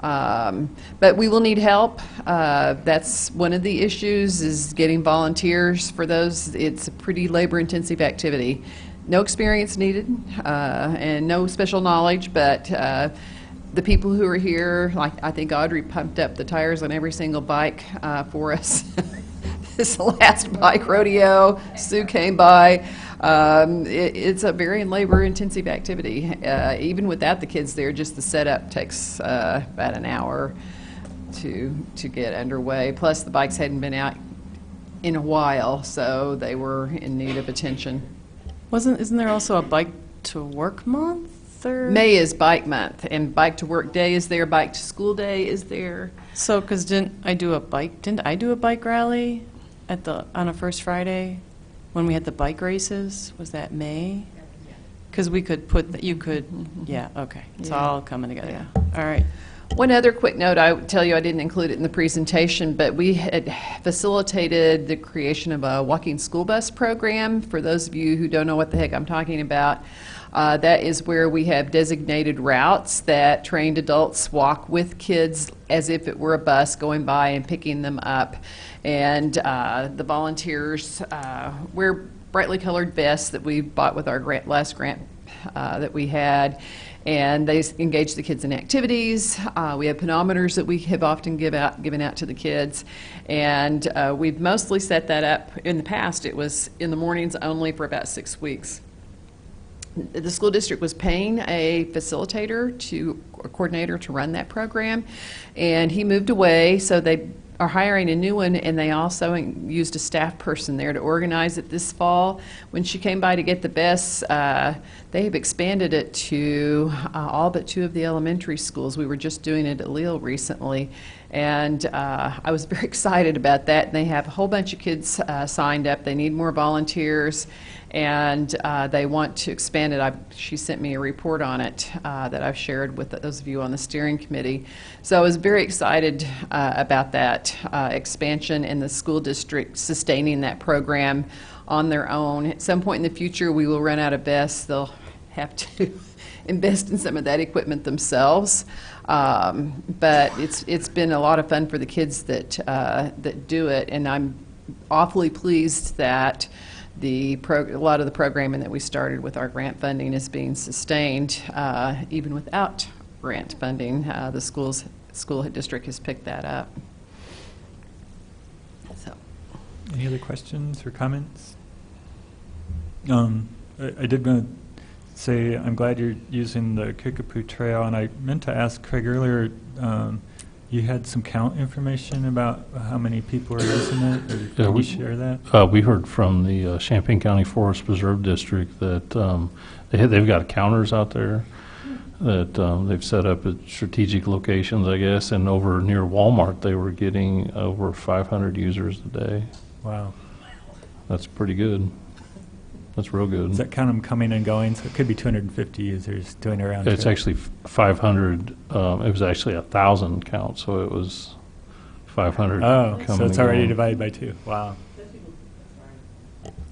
But we will need help. That's one of the issues, is getting volunteers for those. It's a pretty labor-intensive activity. No experience needed and no special knowledge, but the people who are here, like I think Audrey pumped up the tires on every single bike for us. This last bike rodeo, Sue came by. It's a very labor-intensive activity. Even without the kids there, just the setup takes about an hour to get underway. Plus, the bikes hadn't been out in a while, so they were in need of attention. Isn't there also a Bike to Work month? Or? May is Bike Month, and Bike to Work Day is there. Bike to School Day is there. So, because didn't I do a bike rally on a First Friday when we had the bike races? Was that May? Because we could put you could. Yeah. Okay. It's all coming together. Yeah. All right. One other quick note, I would tell you I didn't include it in the presentation, but we had facilitated the creation of a walking school bus program. For those of you who don't know what the heck I'm talking about, that is where we have designated routes that trained adults walk with kids as if it were a bus going by and picking them up. And the volunteers wear brightly colored vests that we bought with our last grant that we had. And they engage the kids in activities. We have pedometers that we have often given out to the kids. And we've mostly set that up. In the past, it was in the mornings only for about 6 weeks. The school district was paying a facilitator, a coordinator to run that program. And he moved away, so they are hiring a new one, and they also used a staff person there to organize it this fall. When she came by to get the vests, they have expanded it to all but 2 of the elementary schools. We were just doing it at Lille recently, and I was very excited about that. And they have a whole bunch of kids signed up. They need more volunteers, and they want to expand it. She sent me a report on it that I've shared with those of you on the steering committee. So I was very excited about that expansion and the school district sustaining that program on their own. At some point in the future, we will run out of vests. They'll have to invest in some of that equipment themselves. But it's been a lot of fun for the kids that do it, and I'm awfully pleased that a lot of the programming that we started with our grant funding is being sustained even without grant funding. The school district has picked that up. So, Any other questions or comments? I did want to say I'm glad you're using the Kickapoo Trail, and I meant to ask Craig earlier, you had some count information about how many people are using it, or can you share that? We heard from the Champaign County Forest Preserve District that they've got counters out there that they've set up at strategic locations, I guess, and over near Walmart they were getting over 500 users a day. Wow. That's pretty good. That's real good. Does that count them coming and going? So it could be 250 users doing a round trip. It's actually 500. It was actually 1,000 count, so it was 500. Oh, coming so it's and already going. divided by 2. Wow.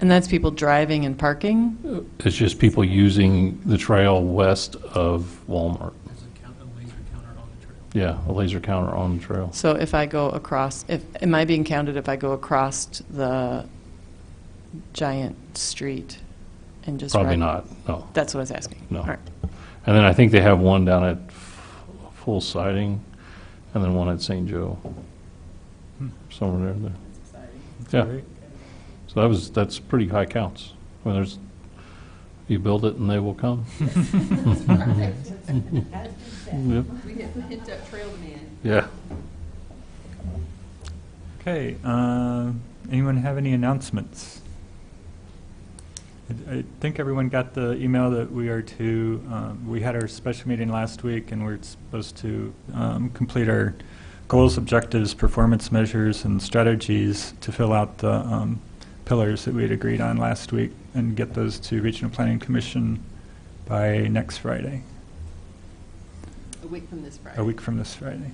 And that's people driving and parking? It's just people using the trail west of Walmart. Yeah, a laser counter on the trail. So if I go across, am I being counted if I go across the giant street and just Probably ride? not, no. That's what I was asking. No. All right. And then I think they have one down at Full Siding, and then one at St. Joe. Somewhere there. Yeah. Great. So that's pretty high counts. When you build it and they will come. Yep. we have the hint up trail demand. Yeah. Okay. Anyone have any announcements? I think everyone got the email that we had our special meeting last week, and we're supposed to complete our goals, objectives, performance measures, and strategies to fill out the pillars that we had agreed on last week and get those to Regional Planning Commission by next Friday, A week from this Friday. a week from this Friday.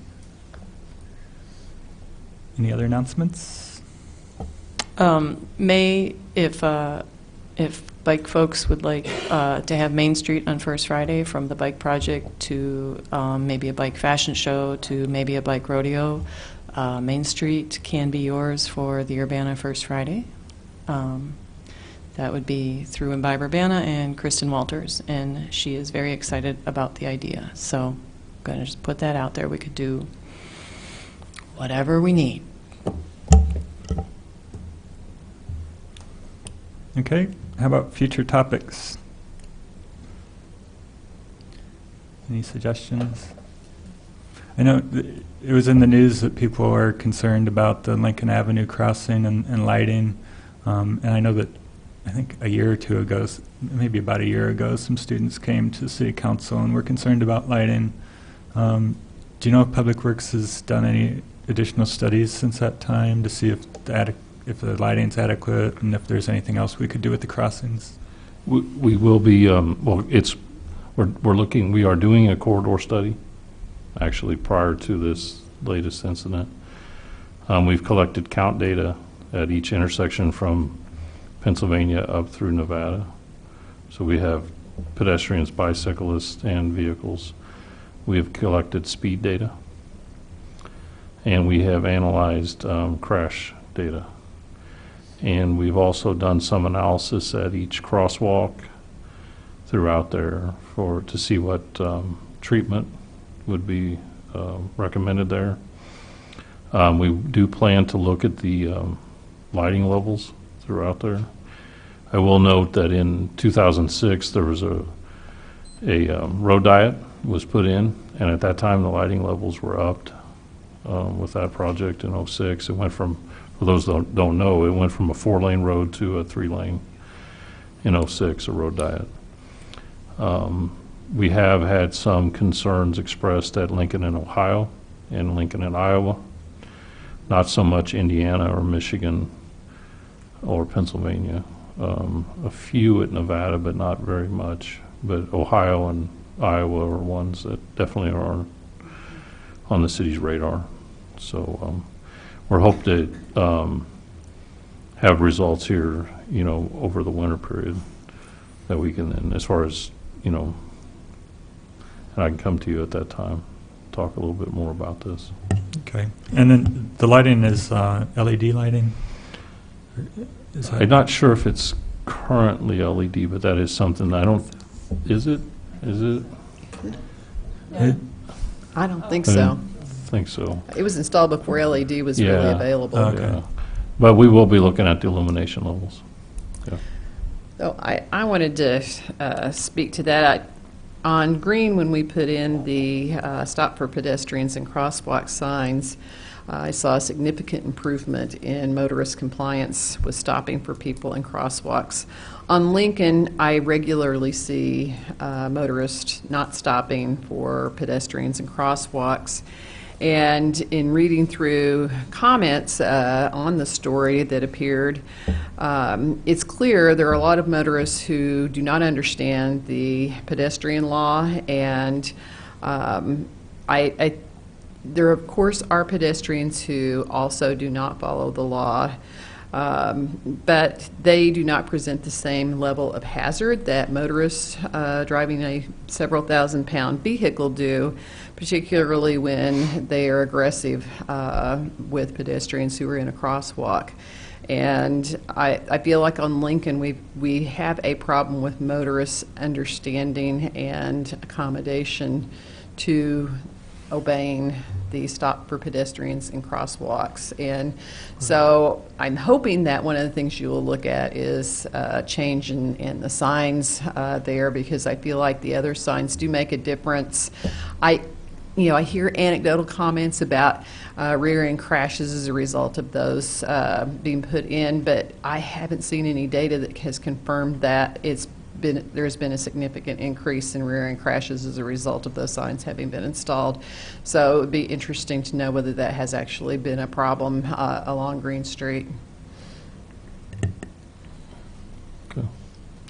Any other announcements? If bike folks would like to have Main Street on First Friday, from the bike project to maybe a bike fashion show to maybe a bike rodeo, Main Street can be yours for the Urbana First Friday. That would be through Imbibe Urbana and Kristen Walters, and she is very excited about the idea. So I'm going to just put that out there. We could do whatever we need. Okay, how about future topics? Any suggestions? I know it was in the news that people are concerned about the Lincoln Avenue crossing and lighting. And I know that I think a year or two ago, maybe about a year ago, some students came to City Council and were concerned about lighting. Do you know if Public Works has done any additional studies since that time to see if the lighting's adequate and if there's anything else we could do with the crossings? We will be, we are doing a corridor study actually prior to this latest incident. We've collected count data at each intersection from Pennsylvania up through Nevada. So we have pedestrians, bicyclists, and vehicles. We have collected speed data. And we have analyzed crash data. And we've also done some analysis at each crosswalk throughout there to see what treatment would be recommended there. We do plan to look at the lighting levels throughout there. I will note that in 2006 there was a road diet was put in, and at that time the lighting levels were upped with that project in 06. It went from, for those that don't know, it went from a 4-lane road to a 3-lane in 06, a road diet. We have had some concerns expressed at Lincoln in Ohio and Lincoln in Iowa. Not so much Indiana or Michigan or Pennsylvania. A few at Nevada, but not very much. But Ohio and Iowa are ones that definitely are on the city's radar. So we're hoping to have results here, over the winter period that we can then, as far as, and I can come to you at that time, talk a little bit more about this. Okay. And then the lighting is LED lighting? I'm not sure if it's currently LED, but that is something is it? I don't think I so. didn't think so. It was installed before LED was really Yeah. available. Okay. Yeah. But we will be looking at the illumination levels. Yeah. So I wanted to speak to that. On Green, when we put in the stop for pedestrians and crosswalk signs, I saw a significant improvement in motorist compliance with stopping for people in crosswalks. On Lincoln, I regularly see motorists not stopping for pedestrians and crosswalks. And in reading through comments on the story that appeared, it's clear there are a lot of motorists who do not understand the pedestrian law, and there, of course, are pedestrians who also do not follow the law, but they do not present the same level of hazard that motorists driving a several thousand-pound vehicle do, particularly when they are aggressive with pedestrians who are in a crosswalk. And I feel like on Lincoln we have a problem with motorists understanding and accommodation to obeying the stop for pedestrians and crosswalks. And so I'm hoping that one of the things you will look at is change in the signs there, because I feel like the other signs do make a difference. I hear anecdotal comments about rear-end crashes as a result of those being put in, but I haven't seen any data that has confirmed that there's been a significant increase in rear-end crashes as a result of those signs having been installed. So it would be interesting to know whether that has actually been a problem along Green Street.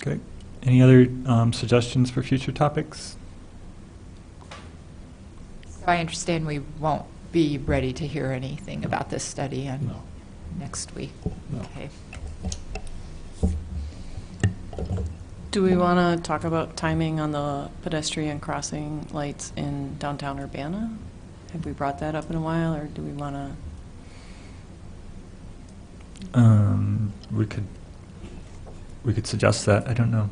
Okay. Any other suggestions for future topics? So I understand we won't be ready to hear anything about this study No. next week. No. Okay. Do we want to talk about timing on the pedestrian crossing lights in downtown Urbana? Have we brought that up in a while, or do we want to? We could suggest that. I don't know.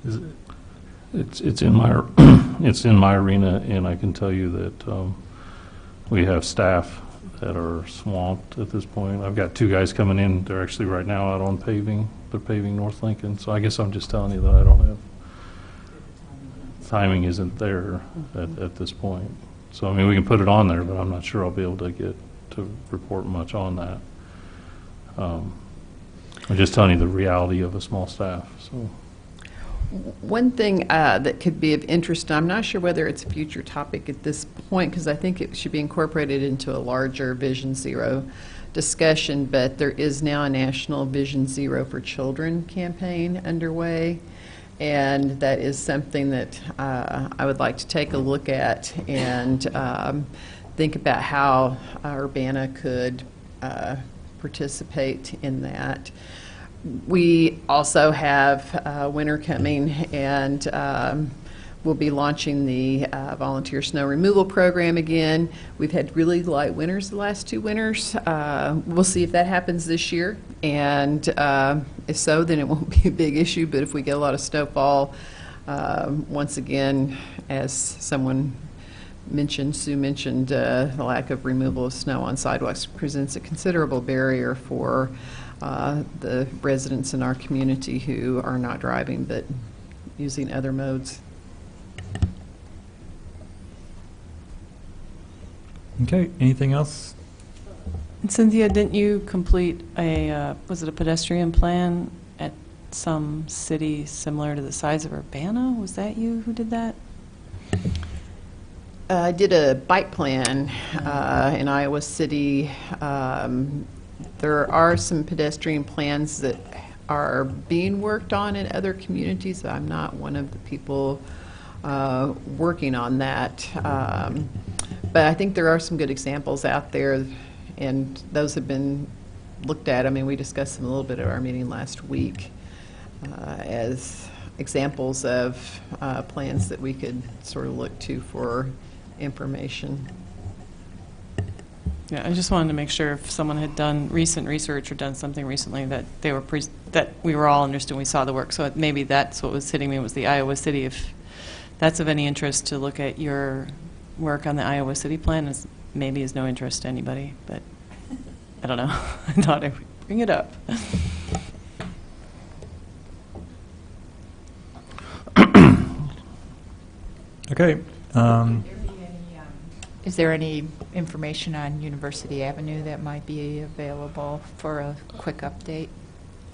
Is it? It's in my it's in my arena, and I can tell you that we have staff that are swamped at this point. I've got 2 guys coming in. They're actually right now out on paving. They're paving North Lincoln. So I guess I'm just telling you that I don't have timing isn't there at this point. So I mean, we can put it on there, but I'm not sure I'll be able to get to report much on that. I'm just telling you the reality of a small staff. So. One thing that could be of interest, I'm not sure whether it's a future topic at this point, because I think it should be incorporated into a larger Vision Zero discussion, but there is now a National Vision Zero for Children campaign underway. And that is something that I would like to take a look at and think about how Urbana could participate in that. We also have winter coming, and we'll be launching the volunteer snow removal program again. We've had really light winters the last 2 winters. We'll see if that happens this year, and if so, then it won't be a big issue. But if we get a lot of snowfall, once again, as someone mentioned, Sue mentioned, the lack of removal of snow on sidewalks presents a considerable barrier for the residents in our community who are not driving but using other modes. Okay, anything else? And Cynthia, didn't you complete was it a pedestrian plan at some city similar to the size of Urbana? Was that you who did that? I did a bike plan in Iowa City. There are some pedestrian plans that are being worked on in other communities. I'm not one of the people working on that. But I think there are some good examples out there, and those have been looked at. I mean, we discussed them a little bit at our meeting last week as examples of plans that we could sort of look to for information. Yeah, I just wanted to make sure if someone had done recent research or done something recently that they were that we were all understood. We saw the work, so maybe that's what was hitting me was the Iowa City. If that's of any interest to look at your work on the Iowa City plan, is maybe is no interest to anybody, but I don't know. I thought I would bring it up. Okay. Is there any information on University Avenue that might be available for a quick update?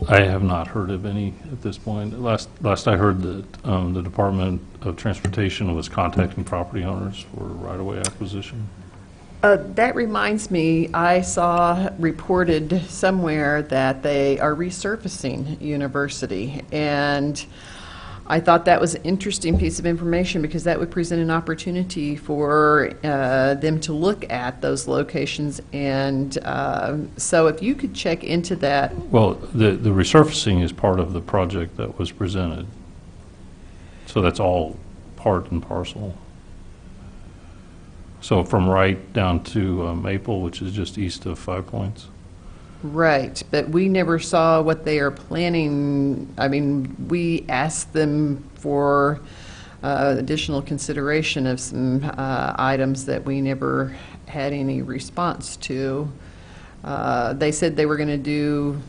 I have not heard of any at this point. Last I heard that the Department of Transportation was contacting property owners for right-of-way acquisition. That reminds me, I saw reported somewhere that they are resurfacing University, and I thought that was an interesting piece of information because that would present an opportunity for them to look at those locations. And so if you could check into that. Well, the resurfacing is part of the project that was presented. So that's all part and parcel. So from Wright down to Maple, which is just east of 5 Points. Right, but we never saw what they are planning. I mean, we asked them for additional consideration of some items that we never had any response to. They said they were going to do,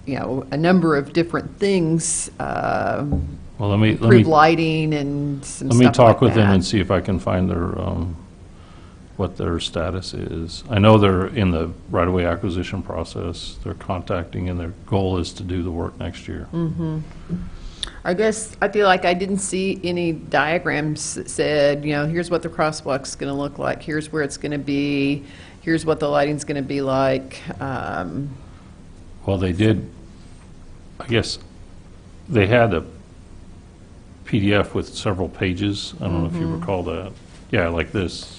a number of different things. Well, let me lighting and some stuff let me talk like with them that. and see if I can find their what their status is. I know they're in the right-of-way acquisition process. They're contacting, and their goal is to do the work next year. Mm-hmm. I guess I feel like I didn't see any diagrams that said, here's what the crosswalk's going to look like, here's where it's going to be, here's what the lighting's going to be like. Well, they did, I guess, they had a PDF with several pages. I don't know if you recall that. Yeah, like this.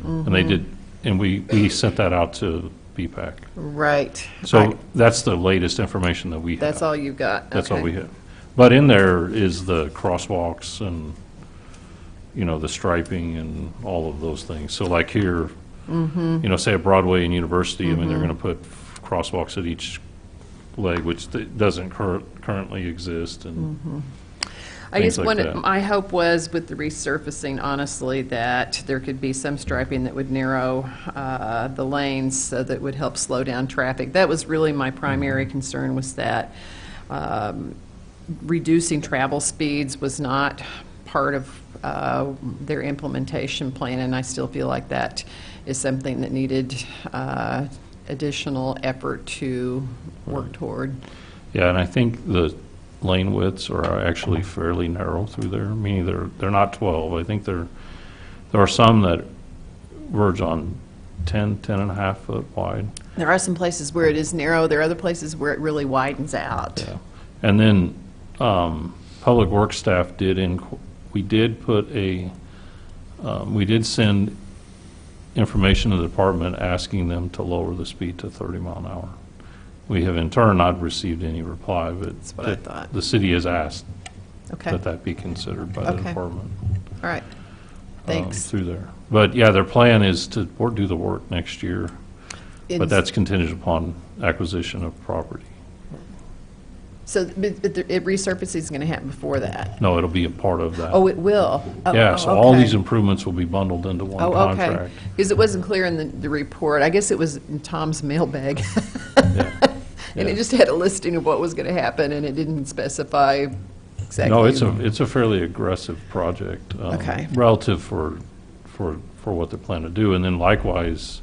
And they did, and we sent that out to BPAC. Right. So that's the latest information that we have. That's all you've got? That's Okay. all we have. But in there is the crosswalks and, the striping and all of those things. So like here, say at Broadway and University, I mean, they're going to put crosswalks at each leg, which doesn't currently exist, and I things guess like that. my hope was with the resurfacing, honestly, that there could be some striping that would narrow the lanes so that would help slow down traffic. That was really my primary concern, was that reducing travel speeds was not part of their implementation plan, and I still feel like that is something that needed additional effort to work toward. Yeah, and I think the lane widths are actually fairly narrow through there, meaning they're not 12. I think there are some that verge on 10 and a half foot wide. There are some places where it is narrow. There are other places where it really widens out. Yeah. And then Public Works staff we did put we did send information to the department asking them to lower the speed to 30 mile an hour. We have in turn not received any reply, but That's what I thought. the city has asked Okay, that that be considered by the Okay. department. all right. Thanks. Through there. But yeah, their plan is to do the work next year, but that's contingent upon acquisition of property. So it resurfacing is going to happen before that? No, it'll be a part of that. Oh, it will? Oh, Yeah, so all okay. these improvements will be bundled into one Oh, okay. contract. Because it wasn't clear in the report. I guess it was in Tom's mailbag. Yeah. And Yeah. it just had a listing of what was going to happen, and it didn't specify exactly. No, it's a fairly aggressive project. Okay. Relative for what they plan to do. And then likewise,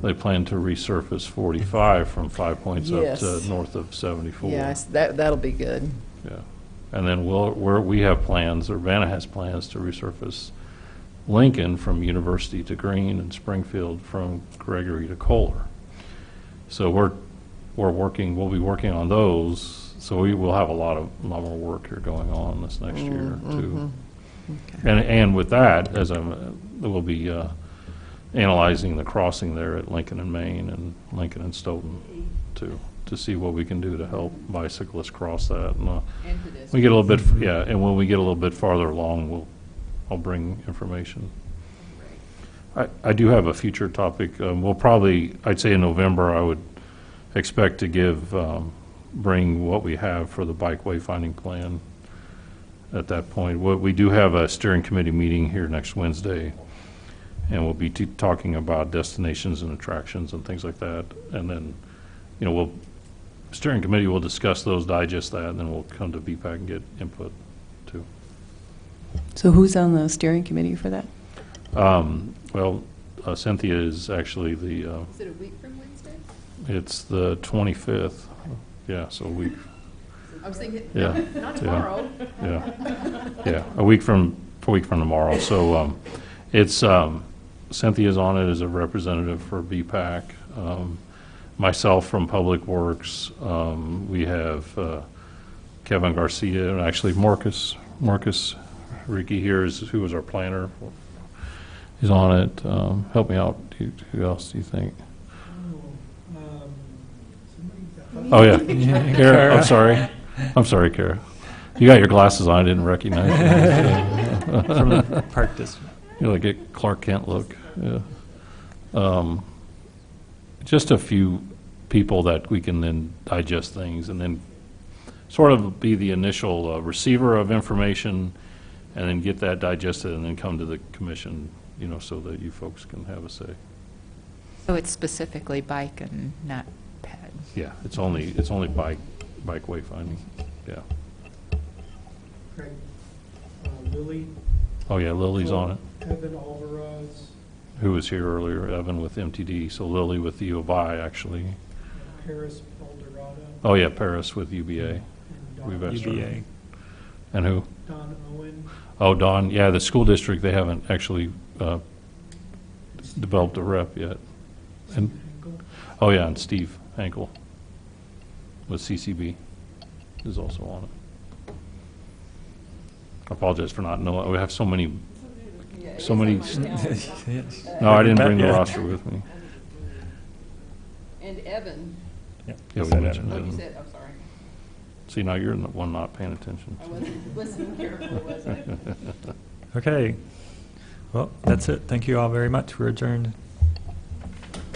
they plan to resurface 45 from 5 Points up to Yes. north of 74. Yes, that'll be good. Yeah. And then we have plans, or Vanna has plans to resurface Lincoln from University to Green and Springfield from Gregory to Kohler. So we'll be working on those. So we will have a lot more work here going on this next year too. Okay. And with that, we'll be analyzing the crossing there at Lincoln and Main and Lincoln and Stoughton to see what we can do to help bicyclists cross that. And, we get a little bit, and when we get a little bit farther along, I'll bring information. I do have a future topic. We'll probably, I'd say in November, I would expect to bring what we have for the bike wayfinding plan at that point. We do have a steering committee meeting here next Wednesday, and we'll be talking about destinations and attractions and things like that. And then, steering committee will discuss those, digest that, and then we'll come to VPAC and get input too. So who's on the steering committee for that? Well, Cynthia is actually the, Is it a week from Wednesday? it's the 25th. Yeah, so a week. I was thinking, Yeah. not tomorrow. Yeah, a week from tomorrow. So it's Cynthia's on it as a representative for BPAC. Myself from Public Works. We have Kevin Garcia, and actually Marcus Ricky here who was our planner. He's on it. Help me out. Who else do you think? Oh yeah, Kara. I'm sorry, Kara. You got your glasses on. I didn't recognize you. From the Park District. You like a Clark Kent look. Yeah. Just a few people that we can then digest things and then sort of be the initial receiver of information, and then get that digested and then come to the commission, so that you folks can have a say. So it's specifically bike and not ped? Yeah, it's only bike wayfinding. Yeah. Craig, Lily. Oh yeah, Lily's on it. Evan Alvarez, Who was here earlier? Evan with MTD. So Lily with the U of I actually. Paris Baldorado, Oh yeah, Paris with UBA. and We've Don, asked- UBA. And who? Don Owen. Oh, Don. Yeah, the school district, they haven't actually developed a rep yet. And Hinkle. oh yeah, and Steve Hankel with CCB is also on it. I apologize for not knowing. We have so many. Yes. No, I didn't bring the Yeah. roster with me. And Evan, Yeah, Yeah, we said mentioned that. oh, you it. said, I'm sorry. See, now you're the one not paying attention. I wasn't listening carefully, was I? Okay. Well, that's it. Thank you all very much. We're adjourned.